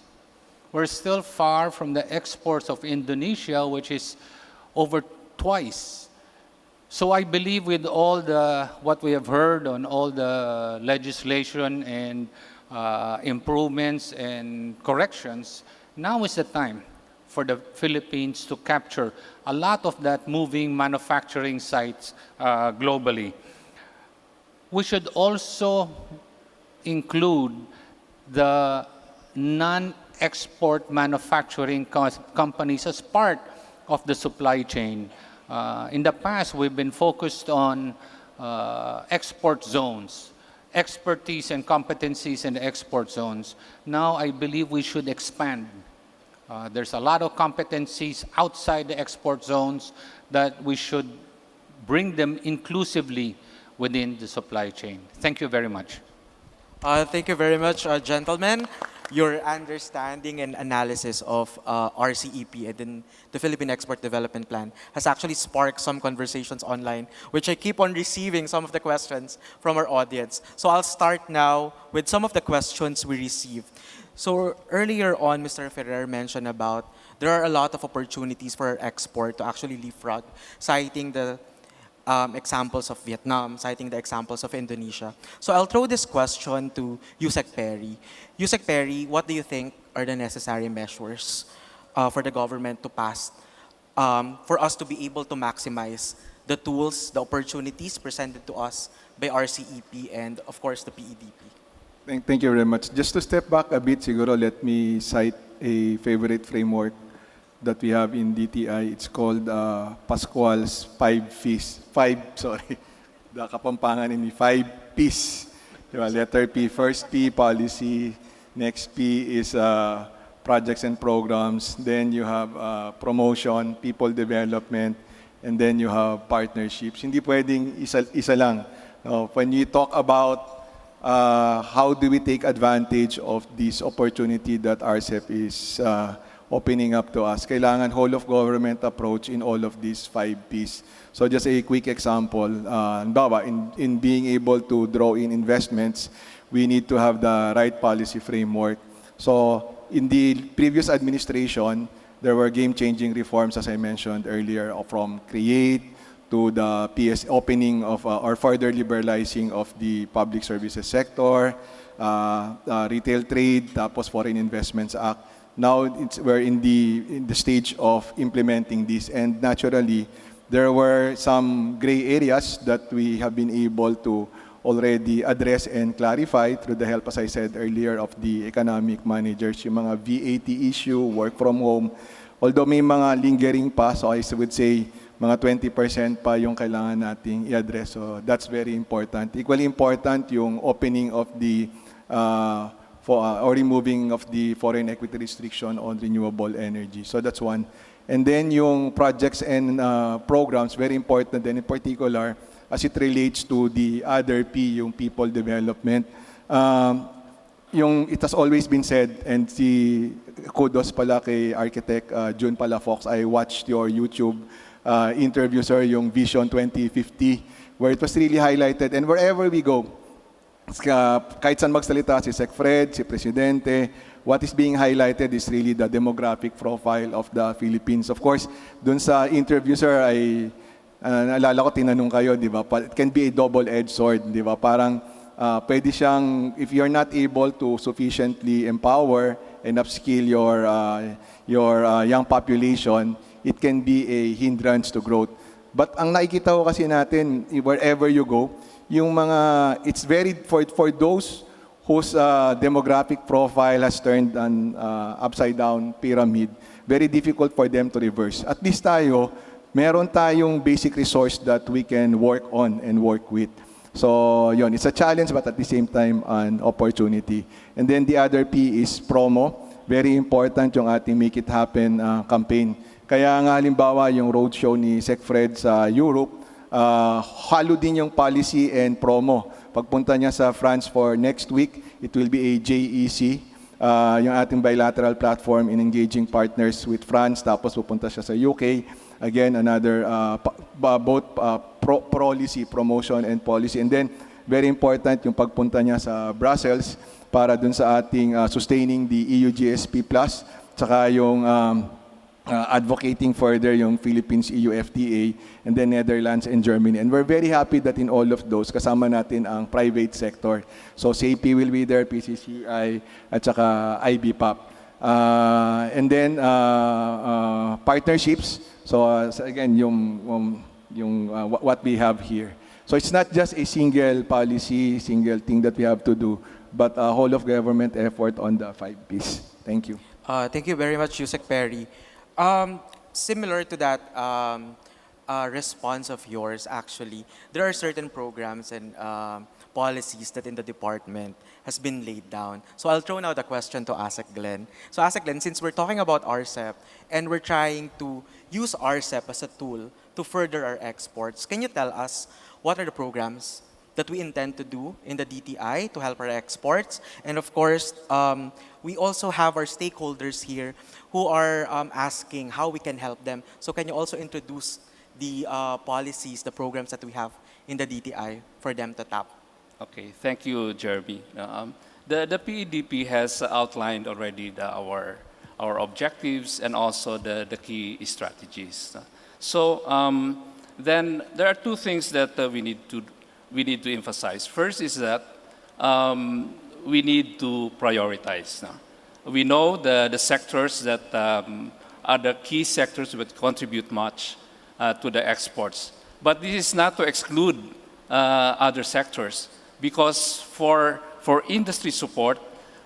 We're still far from the exports of Indonesia, which is over twice. So I believe with all what we have heard on all the legislation and improvements and corrections, now is the time for the Philippines to capture a lot of that moving manufacturing sites globally. We should also include the non-export manufacturing companies as part of the supply chain. In the past, we've been focused on export zones, expertise and competencies in the export zones. Now, I believe we should expand. There's a lot of competencies outside the export zones that we should bring them inclusively within the supply chain. Thank you very much. Thank you very much, gentlemen. Your understanding and analysis of RCEP and then the Philippine Export Development Plan has actually sparked some conversations online, which I keep on receiving some of the questions from our audience. So I'll start now with some of the questions we received. So earlier on, Mr. Ferrer mentioned about there are a lot of opportunities for export to actually leapfrog, citing the examples of Vietnam, citing the examples of Indonesia. So I'll throw this question to Yusek Perry. Yusek Perry, what do you think are the necessary measures for the government to pass for us to be able to maximize the tools, the opportunities presented to us by RCEP and, of course, the PEDP? Thank you very much. Just to step back a bit, siguro, let me cite a favorite framework that we have in DTI. It's called Pascual's 5 Ps. The Kapampangan in the 5 Ps. Letter P, first P, policy. Next P is projects and programs. Then you have promotion, people development, and then you have partnerships. Hindi pwedeng isa lang. When you talk about how do we take advantage of this opportunity that RCEP is opening up to us, kailangan whole of government approach in all of these 5 Ps. So just a quick example, in being able to draw in investments, we need to have the right policy framework. So in the previous administration, there were game-changing reforms, as I mentioned earlier, from CREATE to the PS opening of or further liberalizing of the public services sector, retail trade, tapos Foreign Investments Act. Now we're in the stage of implementing this, and naturally, there were some gray areas that we have been able to already address and clarify through the help, as I said earlier, of the economic managers, yung mga VAT issue, work from home. Although may mga lingering pa, so I would say mga 20% pa yung kailangan nating i-address. So that's very important. Equally important yung opening of the or removing of the foreign equity restriction on renewable energy. So that's one. And then yung projects and programs, very important, and in particular, as it relates to the other P, yung people development. It has always been said, and kudos pala kay Architect June Palafox, I watched your YouTube interview, sir, yung Vision 2050, where it was really highlighted. And wherever we go, kahit saan magsalita, si Sec Fred, si Presidente, what is being highlighted is really the demographic profile of the Philippines. Of course, dun sa interview, sir, naalala ko, tinanong kayo, di ba? It can be a double-edged sword, di ba? Parang pwede siyang, if you're not able to sufficiently empower and upskill your young population, it can be a hindrance to growth. But ang nakikita ko kasi natin, wherever you go, yung mga, it's very, for those whose demographic profile has turned an upside-down pyramid, very difficult for them to reverse. At least tayo, meron tayong basic resource that we can work on and work with. So yun, it's a challenge but at the same time an opportunity. And then the other P is promo. Very important yung ating Make It Happen campaign. Kaya nga halimbawa yung roadshow ni Sec Fred sa Europe, halo din yung policy and promo. Pagpunta niya sa France for next week, it will be a JEC, yung ating bilateral platform in engaging partners with France. Tapos pupunta siya sa UK. Again, another both policy, promotion and policy. And then, very important yung pagpunta niya sa Brussels para dun sa ating sustaining the EU GSP+, tsaka yung advocating further yung Philippines EU FTA, and then Netherlands and Germany. And we're very happy that in all of those, kasama natin ang private sector. So SAP will be there, PCCI, at saka IBPAP. And then partnerships. So again, what we have here. So it's not just a single policy, single thing that we have to do, but a whole of government effort on the 5 Ps. Thank you. Thank you very much, Yusek Perry. Similar to that response of yours, actually, there are certain programs and policies that in the department has been laid down. So I'll throw now the question to ASEC Glenn. So ASEC Glenn, since we're talking about RCEP and we're trying to use RCEP as a tool to further our exports, can you tell us what are the programs that we intend to do in the DTI to help our exports? And of course, we also have our stakeholders here who are asking how we can help them. So can you also introduce the policies, the programs that we have in the DTI for them to tap? Okay, thank you, Jeremy. The PEDP has outlined already our objectives and also the key strategies. So then there are two things that we need to emphasize. First is that we need to prioritize. We know the sectors that are the key sectors that contribute much to the exports. But this is not to exclude other sectors, because for industry support,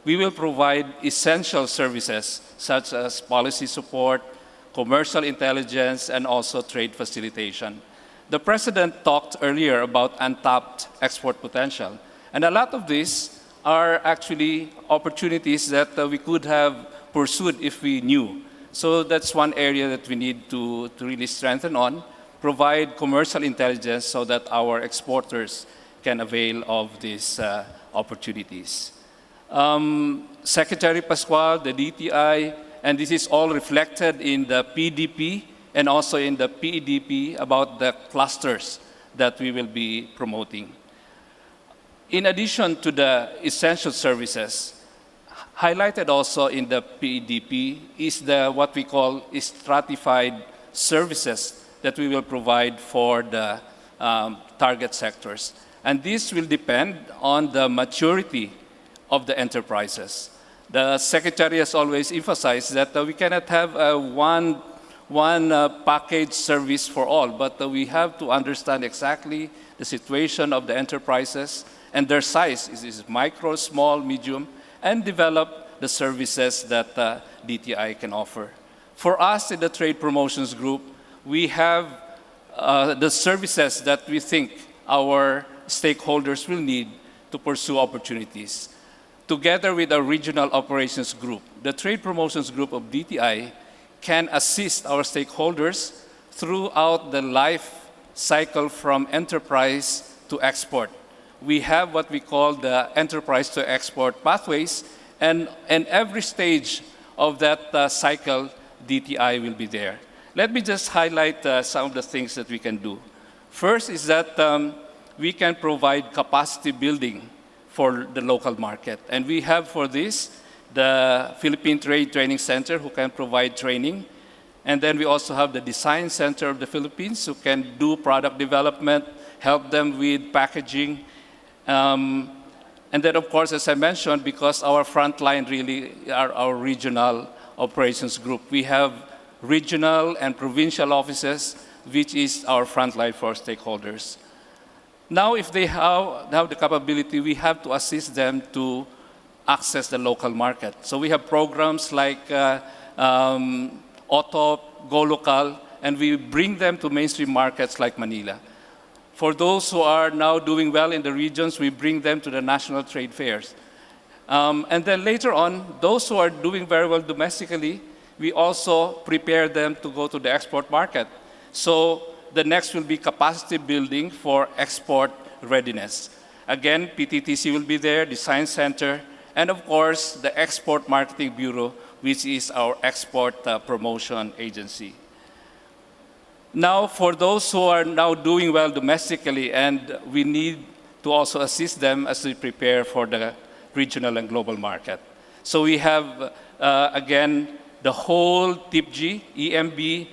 we will provide essential services such as policy support, commercial intelligence, and also trade facilitation. The President talked earlier about untapped export potential, and a lot of these are actually opportunities that we could have pursued if we knew. So that's one area that we need to really strengthen on, provide commercial intelligence so that our exporters can avail of these opportunities. Secretary Pascual, the DTI, and this is all reflected in the PDP and also in the PEDP about the clusters that we will be promoting. In addition to the essential services, highlighted also in the PEDP is what we call stratified services that we will provide for the target sectors. And this will depend on the maturity of the enterprises. The Secretary has always emphasized that we cannot have one package service for all, but we have to understand exactly the situation of the enterprises and their size. Is it micro, small, medium, and develop the services that DTI can offer. For us in the Trade Promotions Group, we have the services that we think our stakeholders will need to pursue opportunities. Together with our regional operations group, the Trade Promotions Group of DTI can assist our stakeholders throughout the life cycle from enterprise to export. We have what we call the enterprise to export pathways, and every stage of that cycle, DTI will be there. Let me just highlight some of the things that we can do. First is that we can provide capacity building for the local market. And we have for this the Philippine Trade Training Center who can provide training. And then we also have the Design Center of the Philippines who can do product development, help them with packaging. And then, of course, as I mentioned, because our frontline really are our regional operations group, we have regional and provincial offices, which is our frontline for stakeholders. Now, if they have the capability, we have to assist them to access the local market. So we have programs like Auto, Go Local, and we bring them to mainstream markets like Manila. For those who are now doing well in the regions, we bring them to the national trade fairs. And then later on, those who are doing very well domestically, we also prepare them to go to the export market. So the next will be capacity building for export readiness. Again, PTTC will be there, the Science Center, and of course, the Export Marketing Bureau, which is our export promotion agency. Now, for those who are now doing well domestically, and we need to also assist them as they prepare for the regional and global market. So we have, again, the whole TIPG, EMB,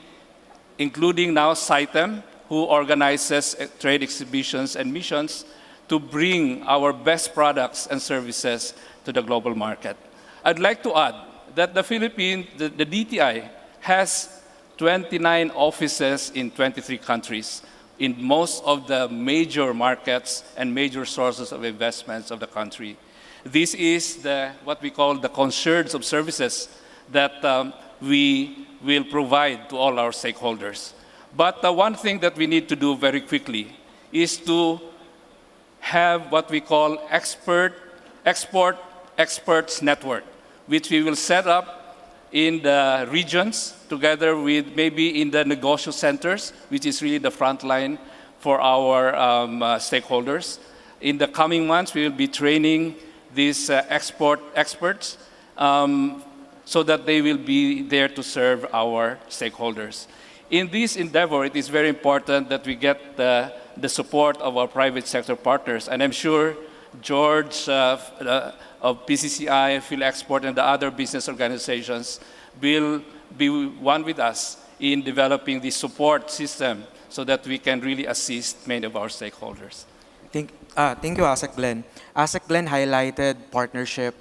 including now CITEM, who organizes trade exhibitions and missions to bring our best products and services to the global market. I'd like to add that the Philippines, the DTI, has 29 offices in 23 countries in most of the major markets and major sources of investments of the country. This is what we call the concierge of services that we will provide to all our stakeholders. But one thing that we need to do very quickly is to have what we call export experts network, which we will set up in the regions together with maybe in the negotiation centers, which is really the front line for our stakeholders. In the coming months, we will be training these export experts so that they will be there to serve our stakeholders. In this endeavor, it is very important that we get the support of our private sector partners. And I'm sure George of PCCI, PhilExport, and the other business organizations will be one with us in developing the support system so that we can really assist many of our stakeholders. Thank you, ASEC Glenn. ASEC Glenn highlighted partnership.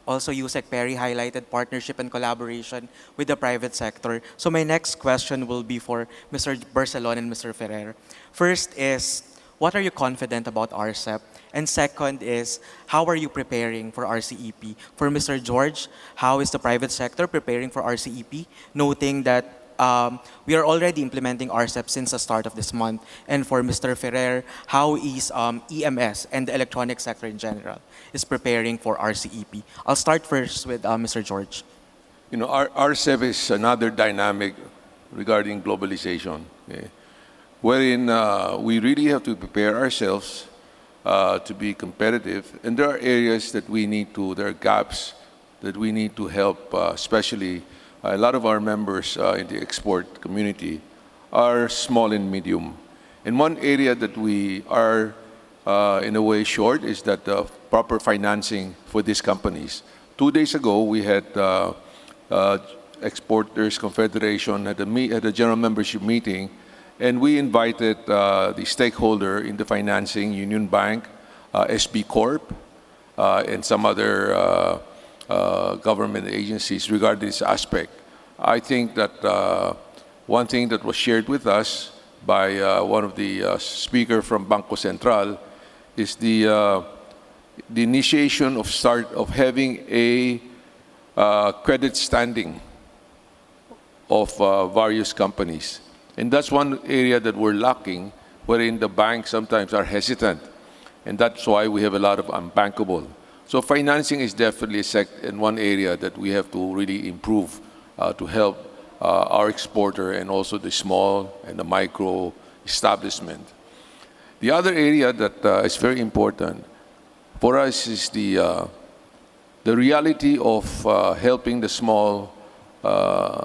Also, USEC Perry highlighted partnership and collaboration with the private sector. So my next question will be for Mr. Barcelon and Mr. Ferrer. First is, what are you confident about RCEP? And second is, how are you preparing for RCEP? For Mr. George, how is the private sector preparing for RCEP? Noting that we are already implementing RCEP since the start of this month. And for Mr. Ferrer, how is EMS and the electronic sector in general is preparing for RCEP? I'll start first with Mr. George. You know, RCEP is another dynamic regarding globalization, okay, wherein we really have to prepare ourselves to be competitive. And there are areas that we need to, there are gaps that we need to help, especially a lot of our members in the export community are small and medium. And one area that we are in a way short is that proper financing for these companies. 2 days ago, we had Exporters Confederation at a general membership meeting, and we invited the stakeholder in the financing, Union Bank, SB Corp, and some other government agencies regarding this aspect. I think that one thing that was shared with us by one of the speaker from Banco Central is the initiation of having a credit standing of various companies. And that's one area that we're lacking, wherein the banks sometimes are hesitant. And that's why we have a lot of unbankable. So financing is definitely one area that we have to really improve to help our exporter and also the small and the micro establishment. The other area that is very important for us is the reality of helping the small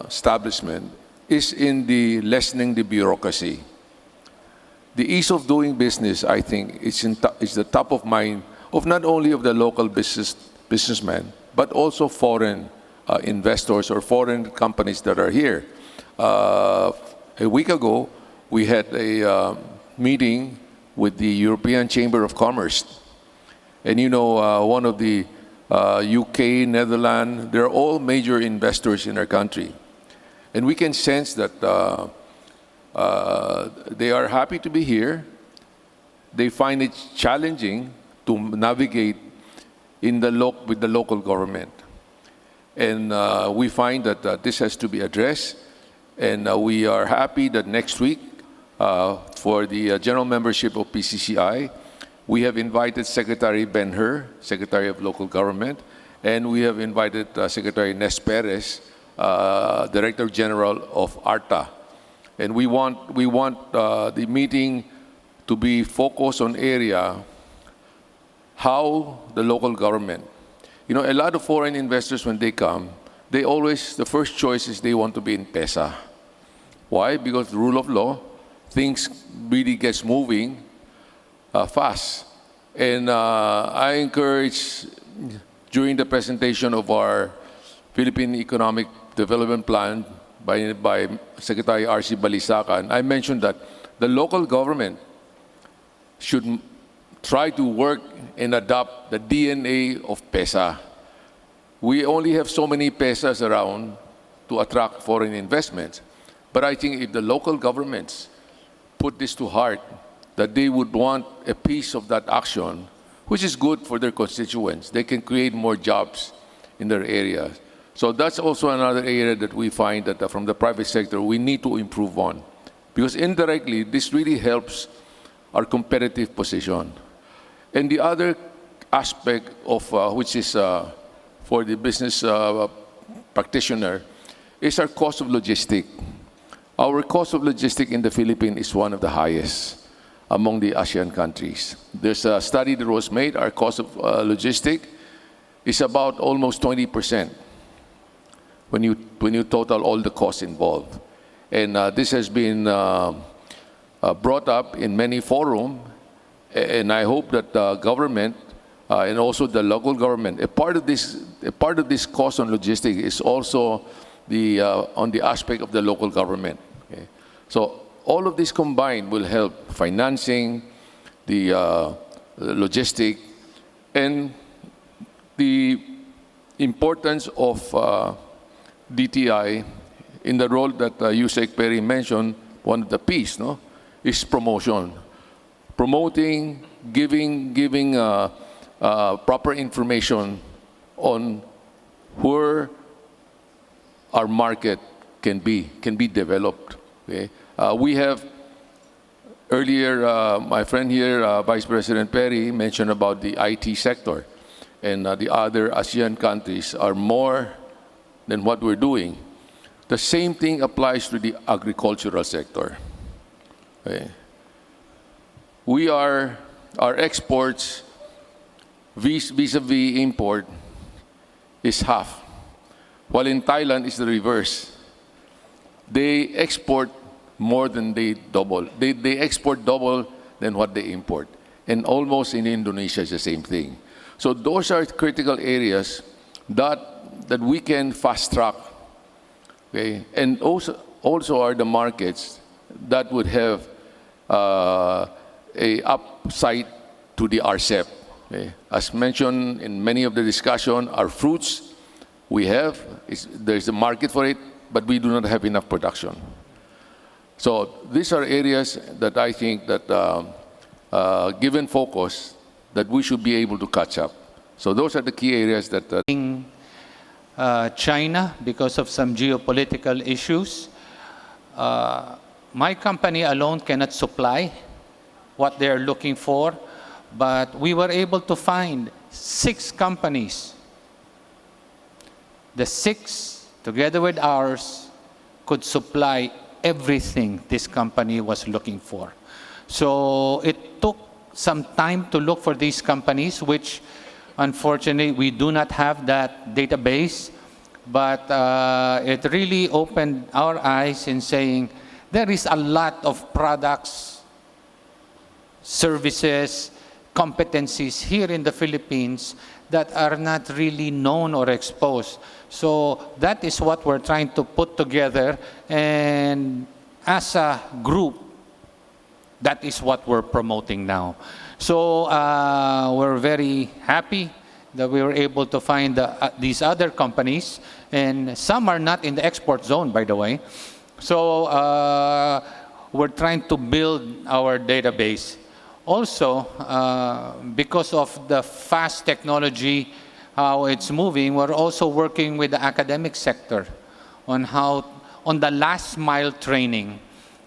establishment is in the lessening the bureaucracy. The ease of doing business, I think, is the top of mind of not only of the local businessmen, but also foreign investors or foreign companies that are here. A week ago, we had a meeting with the European Chamber of Commerce. And you know, one of the UK, Netherlands, they're all major investors in our country. And we can sense that they are happy to be here. They find it challenging to navigate with the local government. And we find that this has to be addressed. And we are happy that next week for the general membership of PCCI. We have invited Secretary Ben-Hur, Secretary of Local Government, and we have invited Secretary Nes Perez, Director General of ARTA. And we want the meeting to be focused on area how the local government. You know, a lot of foreign investors, when they come, they always, the first choice is they want to be in PESA. Why? Because the rule of law, things really gets moving fast. And I encourage, during the presentation of our Philippine Economic Development Plan by Secretary R.C. Balisacan, I mentioned that the local government should try to work and adopt the DNA of PESA. We only have so many PESAs around to attract foreign investments. But I think if the local governments put this to heart, that they would want a piece of that action, which is good for their constituents. They can create more jobs in their areas. So that's also another area that we find that from the private sector, we need to improve on. Because indirectly, this really helps our competitive position. And the other aspect of which is for the business practitioner is our cost of logistics. Our cost of logistics in the Philippines is one of the highest among the ASEAN countries. There's a study that was made, our cost of logistics is about almost 20% when you total all the costs involved. And this has been brought up in many forums, and I hope that the government and also the local government, a part of this cost on logistics is also on the aspect of the local government. Okay? So all of this combined will help financing, the logistic, and the importance of DTI in the role that Yusek Perry mentioned, one of the P's, no, is promotion. Promoting, giving proper information on where our market can be developed. Okay? We have earlier, my friend here, Vice President Perry, mentioned about the IT sector, and the other ASEAN countries are more than what we're doing. The same thing applies to the agricultural sector. Okay? Our exports vis-a-vis import is half, while in Thailand it's the reverse. They export more than they double. They export double than what they import. And almost in Indonesia is the same thing. So those are critical areas that we can fast track. Okay? And also are the markets that would have a upside to the RCEP. Okay? As mentioned in many of the discussion, our fruits there's a market for it, but we do not have enough production. So these are areas that I think that given focus, that we should be able to catch up. So those are the key areas that China, because of some geopolitical issues, my company alone cannot supply what they're looking for, but we were able to find 6 companies. The 6, together with ours, could supply everything this company was looking for. So it took some time to look for these companies, which unfortunately we do not have that database, but it really opened our eyes in saying there is a lot of products, services, competencies here in the Philippines that are not really known or exposed. So that is what we're trying to put together, and as a group, that is what we're promoting now. So we're very happy that we were able to find these other companies, and some are not in the export zone, by the way. So we're trying to build our database. Also, because of the fast technology, how it's moving, we're also working with the academic sector on the last mile training.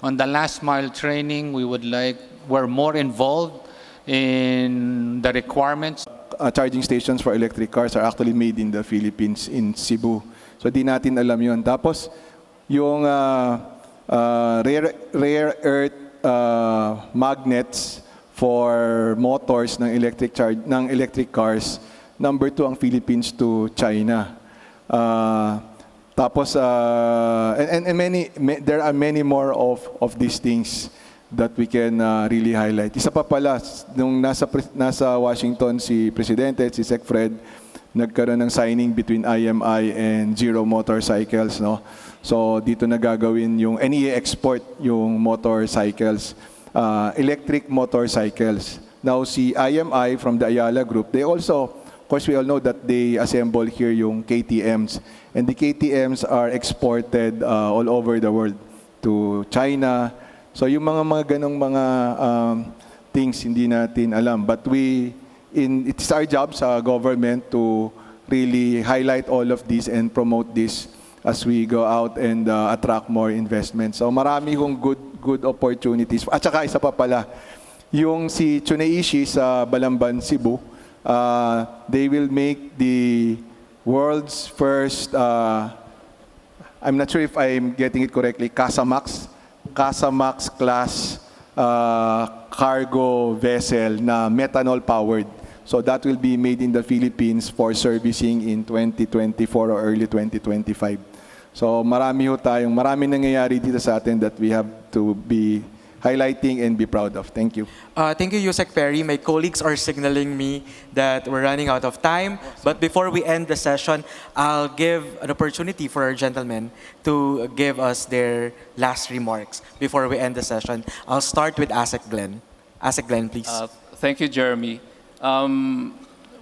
On the last mile training, we're more involved in the requirements. Charging stations for electric cars are actually made in the Philippines, in Cebu. So di natin alam yun. Tapos, yung rare earth magnets for motors ng electric cars, number 2 ang Philippines to China. Tapos, there are many more of these things that we can really highlight. Isa pa pala, nung nasa Washington si Presidente at si Sec Fred, nagkaroon ng signing between IMI and Zero Motorcycles, no? So dito na gagawin yung NEA export yung motorcycles, electric motorcycles. Now si IMI from the Ayala Group, they also, of course we all know that they assemble here yung KTMs, and the KTMs are exported all over the world to China. So yung mga ganong mga things hindi natin alam, but it's our job sa government to really highlight all of this and promote this as we go out and attract more investments. So marami hong good opportunities. At saka isa pa pala, yung si Tsuneishi sa Balamban, Cebu, they will make the world's first, I'm not sure if I'm getting it correctly, Casamax class cargo vessel na methanol powered. So that will be made in the Philippines for servicing in 2024 or early 2025. So marami nangyayari dito sa atin that we have to be highlighting and be proud of. Thank you. Thank you, Yusek Perry. My colleagues are signaling me that we're running out of time. But before we end the session, I'll give an opportunity for our gentlemen to give us their last remarks before we end the session. I'll start with ASEC Glenn. ASEC Glenn, please. Thank you, Jeremy.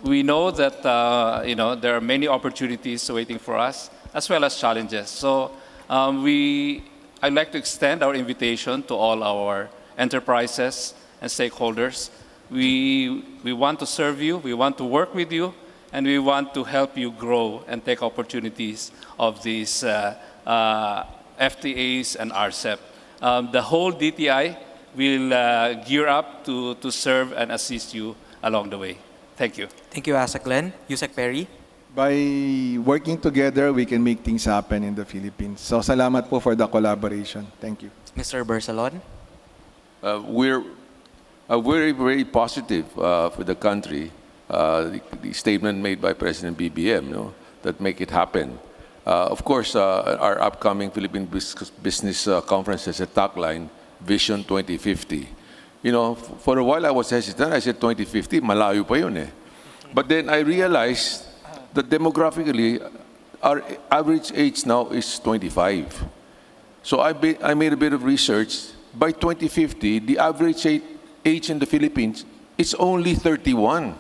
We know that there are many opportunities waiting for us, as well as challenges. So I'd like to extend our invitation to all our enterprises and stakeholders. We want to serve you, we want to work with you, and we want to help you grow and take opportunities of these FTAs and RCEP. The whole DTI will gear up to serve and assist you along the way. Thank you. Thank you, ASEC Glenn. Yusek Perry. By working together, we can make things happen in the Philippines. So salamat po for the collaboration. Thank you. Mr. Bersalon. We're very, very positive for the country. The statement made by President BBM, that make it happen. Of course, our upcoming Philippine Business Conference has a tagline, Vision 2050. For a while I was hesitant. I said 2050, malayo pa yun eh. But then I realized that demographically, our average age now is 25. So I made a bit of research. By 2050, the average age in the Philippines is only 31.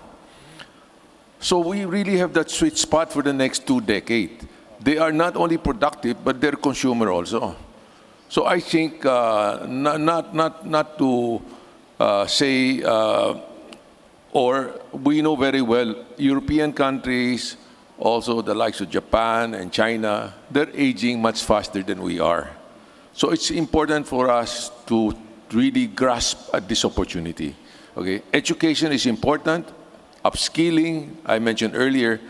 So we really have that sweet spot for the next 2 decades. They are not only productive, but they're consumer also. So I think not to say, or we know very well, European countries, also the likes of Japan and China, they're aging much faster than we are. So it's important for us to really grasp at this opportunity. Okay, education is important, upskilling, I mentioned earlier,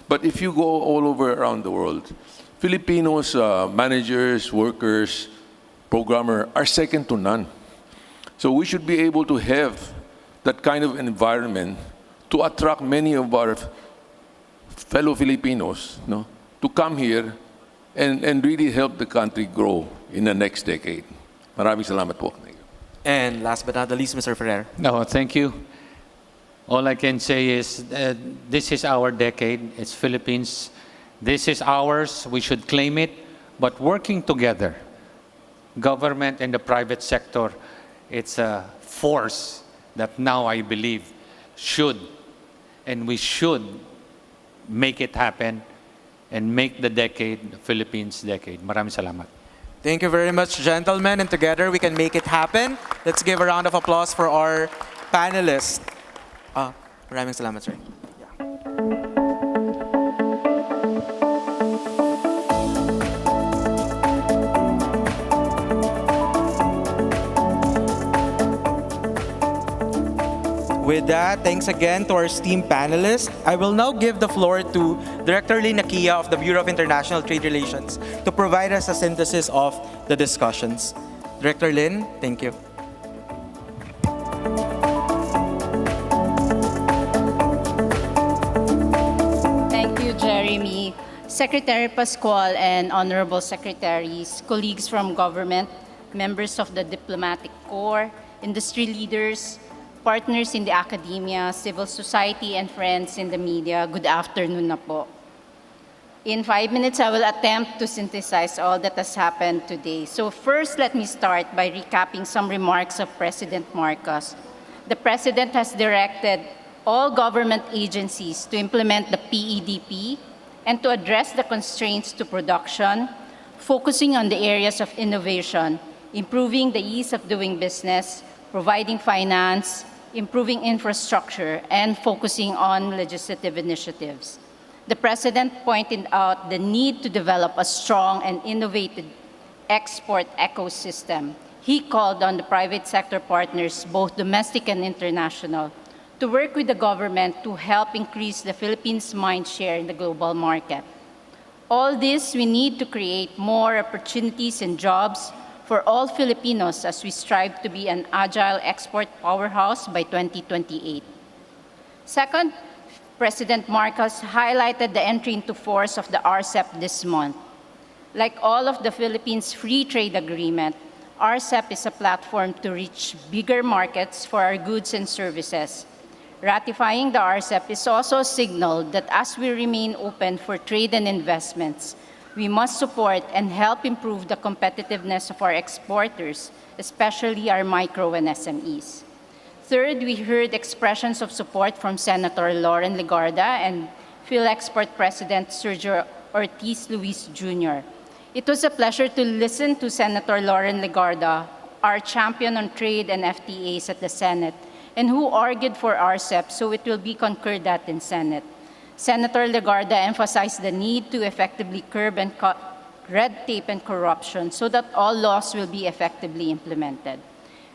but if you go all over around the world, Filipinos, managers, workers, programmers are second to none. So we should be able to have that kind of environment to attract many of our fellow Filipinos to come here and really help the country grow in the next decade. Maraming salamat po. And last but not the least, Mr. Ferrer. No, thank you. All I can say is this is our decade. It's Philippines. This is ours. We should claim it. But working together, government and the private sector, it's a force that now I believe we should make it happen and make the decade the Philippines decade. Maraming salamat. Thank you very much, gentlemen, and together we can make it happen. Let's give a round of applause for our panelists. Maraming salamat, sir. With that, thanks again to our esteemed panelists. I will now give the floor to Director Lynn Nakia of the Bureau of International Trade Relations to provide us a synthesis of the discussions. Director Lynn, thank you. Thank you, Jeremy. Secretary Pascual and Honorable Secretaries, colleagues from government, members of the diplomatic corps, industry leaders, partners in the academia, civil society, and friends in the media, good afternoon na po. In 5 minutes, I will attempt to synthesize all that has happened today. So first, let me start by recapping some remarks of President Marcos. The President has directed all government agencies to implement the PEDP and to address the constraints to production, focusing on the areas of innovation, improving the ease of doing business, providing finance, improving infrastructure, and focusing on legislative initiatives. The President pointed out the need to develop a strong and innovative export ecosystem. He called on the private sector partners, both domestic and international, to work with the government to help increase the Philippines' mind share in the global market. All this, we need to create more opportunities and jobs for all Filipinos as we strive to be an agile export powerhouse by 2028. Second, President Marcos highlighted the entry into force of the RCEP this month. Like all of the Philippines' free trade agreement, RCEP is a platform to reach bigger markets for our goods and services. Ratifying the RCEP is also a signal that as we remain open for trade and investments, we must support and help improve the competitiveness of our exporters, especially our micro and SMEs. Third, we heard expressions of support from Senator Loren Legarda and PhilExport President Sergio Ortiz Luis Jr. It was a pleasure to listen to Senator Loren Legarda, our champion on trade and FTAs at the Senate, and who argued for RCEP so it will be concurred at in Senate. Senator Legarda emphasized the need to effectively curb and cut red tape and corruption so that all laws will be effectively implemented.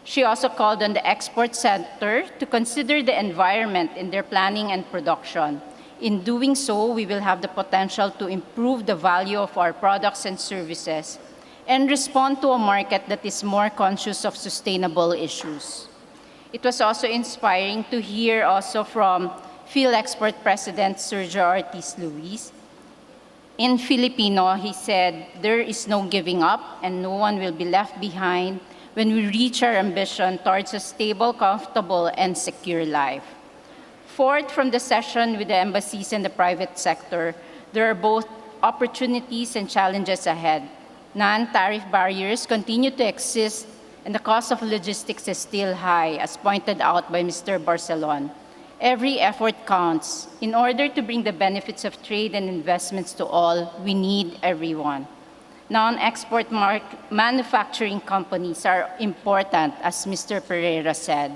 She also called on the export sector to consider the environment in their planning and production. In doing so, we will have the potential to improve the value of our products and services and respond to a market that is more conscious of sustainable issues. It was also inspiring to hear also from PhilExport President Sergio Ortiz Luis. In Filipino, he said, "There is no giving up and no one will be left behind when we reach our ambition towards a stable, comfortable, and secure life." Fourth, from the session with the embassies and the private sector, there are both opportunities and challenges ahead. Non-tariff barriers continue to exist and the cost of logistics is still high, as pointed out by Mr. Barcelon. Every effort counts. In order to bring the benefits of trade and investments to all, we need everyone. Non-export manufacturing companies are important, as Mr. Pereira said.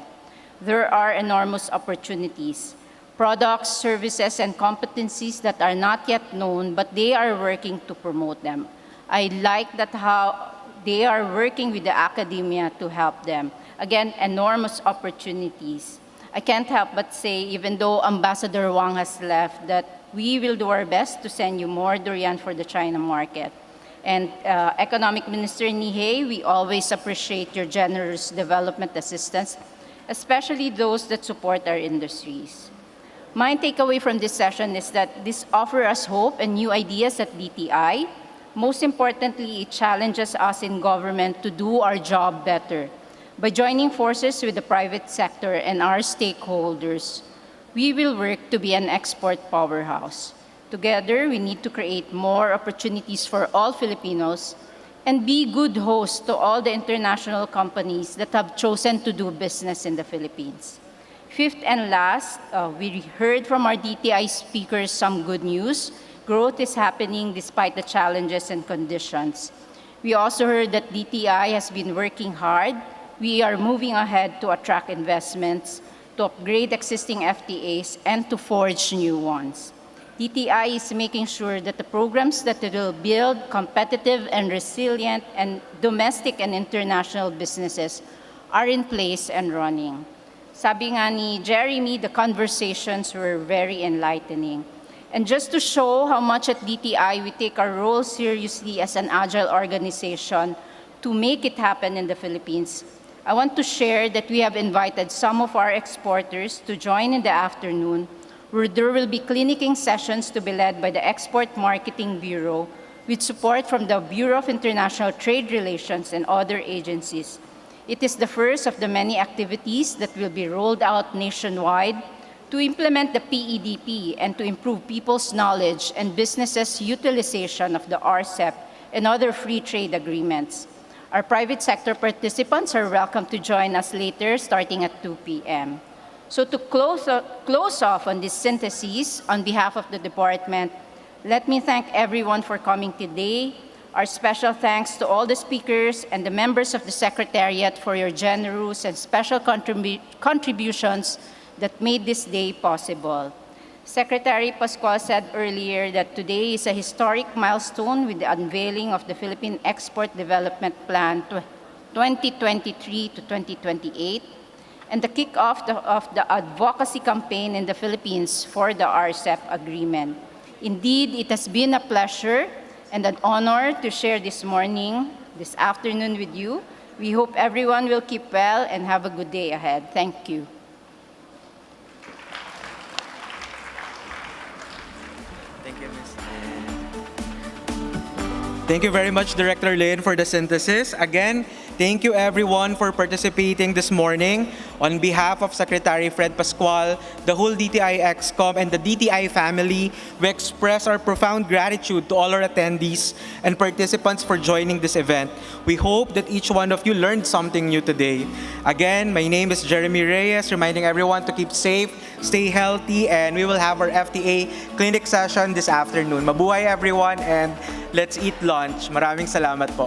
There are enormous opportunities, products, services, and competencies that are not yet known, but they are working to promote them. I like that how they are working with the academia to help them. Again, enormous opportunities. I can't help but say, even though Ambassador Wang has left, that we will do our best to send you more durian for the China market. And Economic Minister Nihei, we always appreciate your generous development assistance, especially those that support our industries. My takeaway from this session is that this offers us hope and new ideas at DTI. Most importantly, it challenges us in government to do our job better. By joining forces with the private sector and our stakeholders, we will work to be an export powerhouse. Together, we need to create more opportunities for all Filipinos and be good hosts to all the international companies that have chosen to do business in the Philippines. Fifth and last, we heard from our DTI speakers some good news. Growth is happening despite the challenges and conditions. We also heard that DTI has been working hard. We are moving ahead to attract investments, to upgrade existing FTAs, and to forge new ones. DTI is making sure that the programs that will build competitive and resilient and domestic and international businesses are in place and running. Sabi nga ni Jeremy, the conversations were very enlightening. And just to show how much at DTI we take our role seriously as an agile organization to make it happen in the Philippines, I want to share that we have invited some of our exporters to join in the afternoon, where there will be clinicking sessions to be led by the Export Marketing Bureau with support from the Bureau of International Trade Relations and other agencies. It is the first of the many activities that will be rolled out nationwide to implement the PEDP and to improve people's knowledge and businesses' utilization of the RCEP and other free trade agreements. Our private sector participants are welcome to join us later, starting at 2 p.m. So to close off on this synthesis, on behalf of the department, let me thank everyone for coming today. Our special thanks to all the speakers and the members of the Secretariat for your generous and special contributions that made this day possible. Secretary Pascual said earlier that today is a historic milestone with the unveiling of the Philippine Export Development Plan 2023 to 2028 and the kickoff of the advocacy campaign in the Philippines for the RCEP agreement. Indeed, it has been a pleasure and an honor to share this afternoon with you. We hope everyone will keep well and have a good day ahead. Thank you. Thank you, Ms. Thank you very much, Director Lin, for the synthesis. Again, thank you everyone for participating this morning. On behalf of Secretary Fred Pascual, the whole DTI ExCom, and the DTI family, we express our profound gratitude to all our attendees and participants for joining this event. We hope that each one of you learned something new today. Again, my name is Jeremy Reyes, reminding everyone to keep safe, stay healthy, and we will have our FTA clinic session this afternoon. Mabuhay everyone, and let's eat lunch. Maraming salamat po.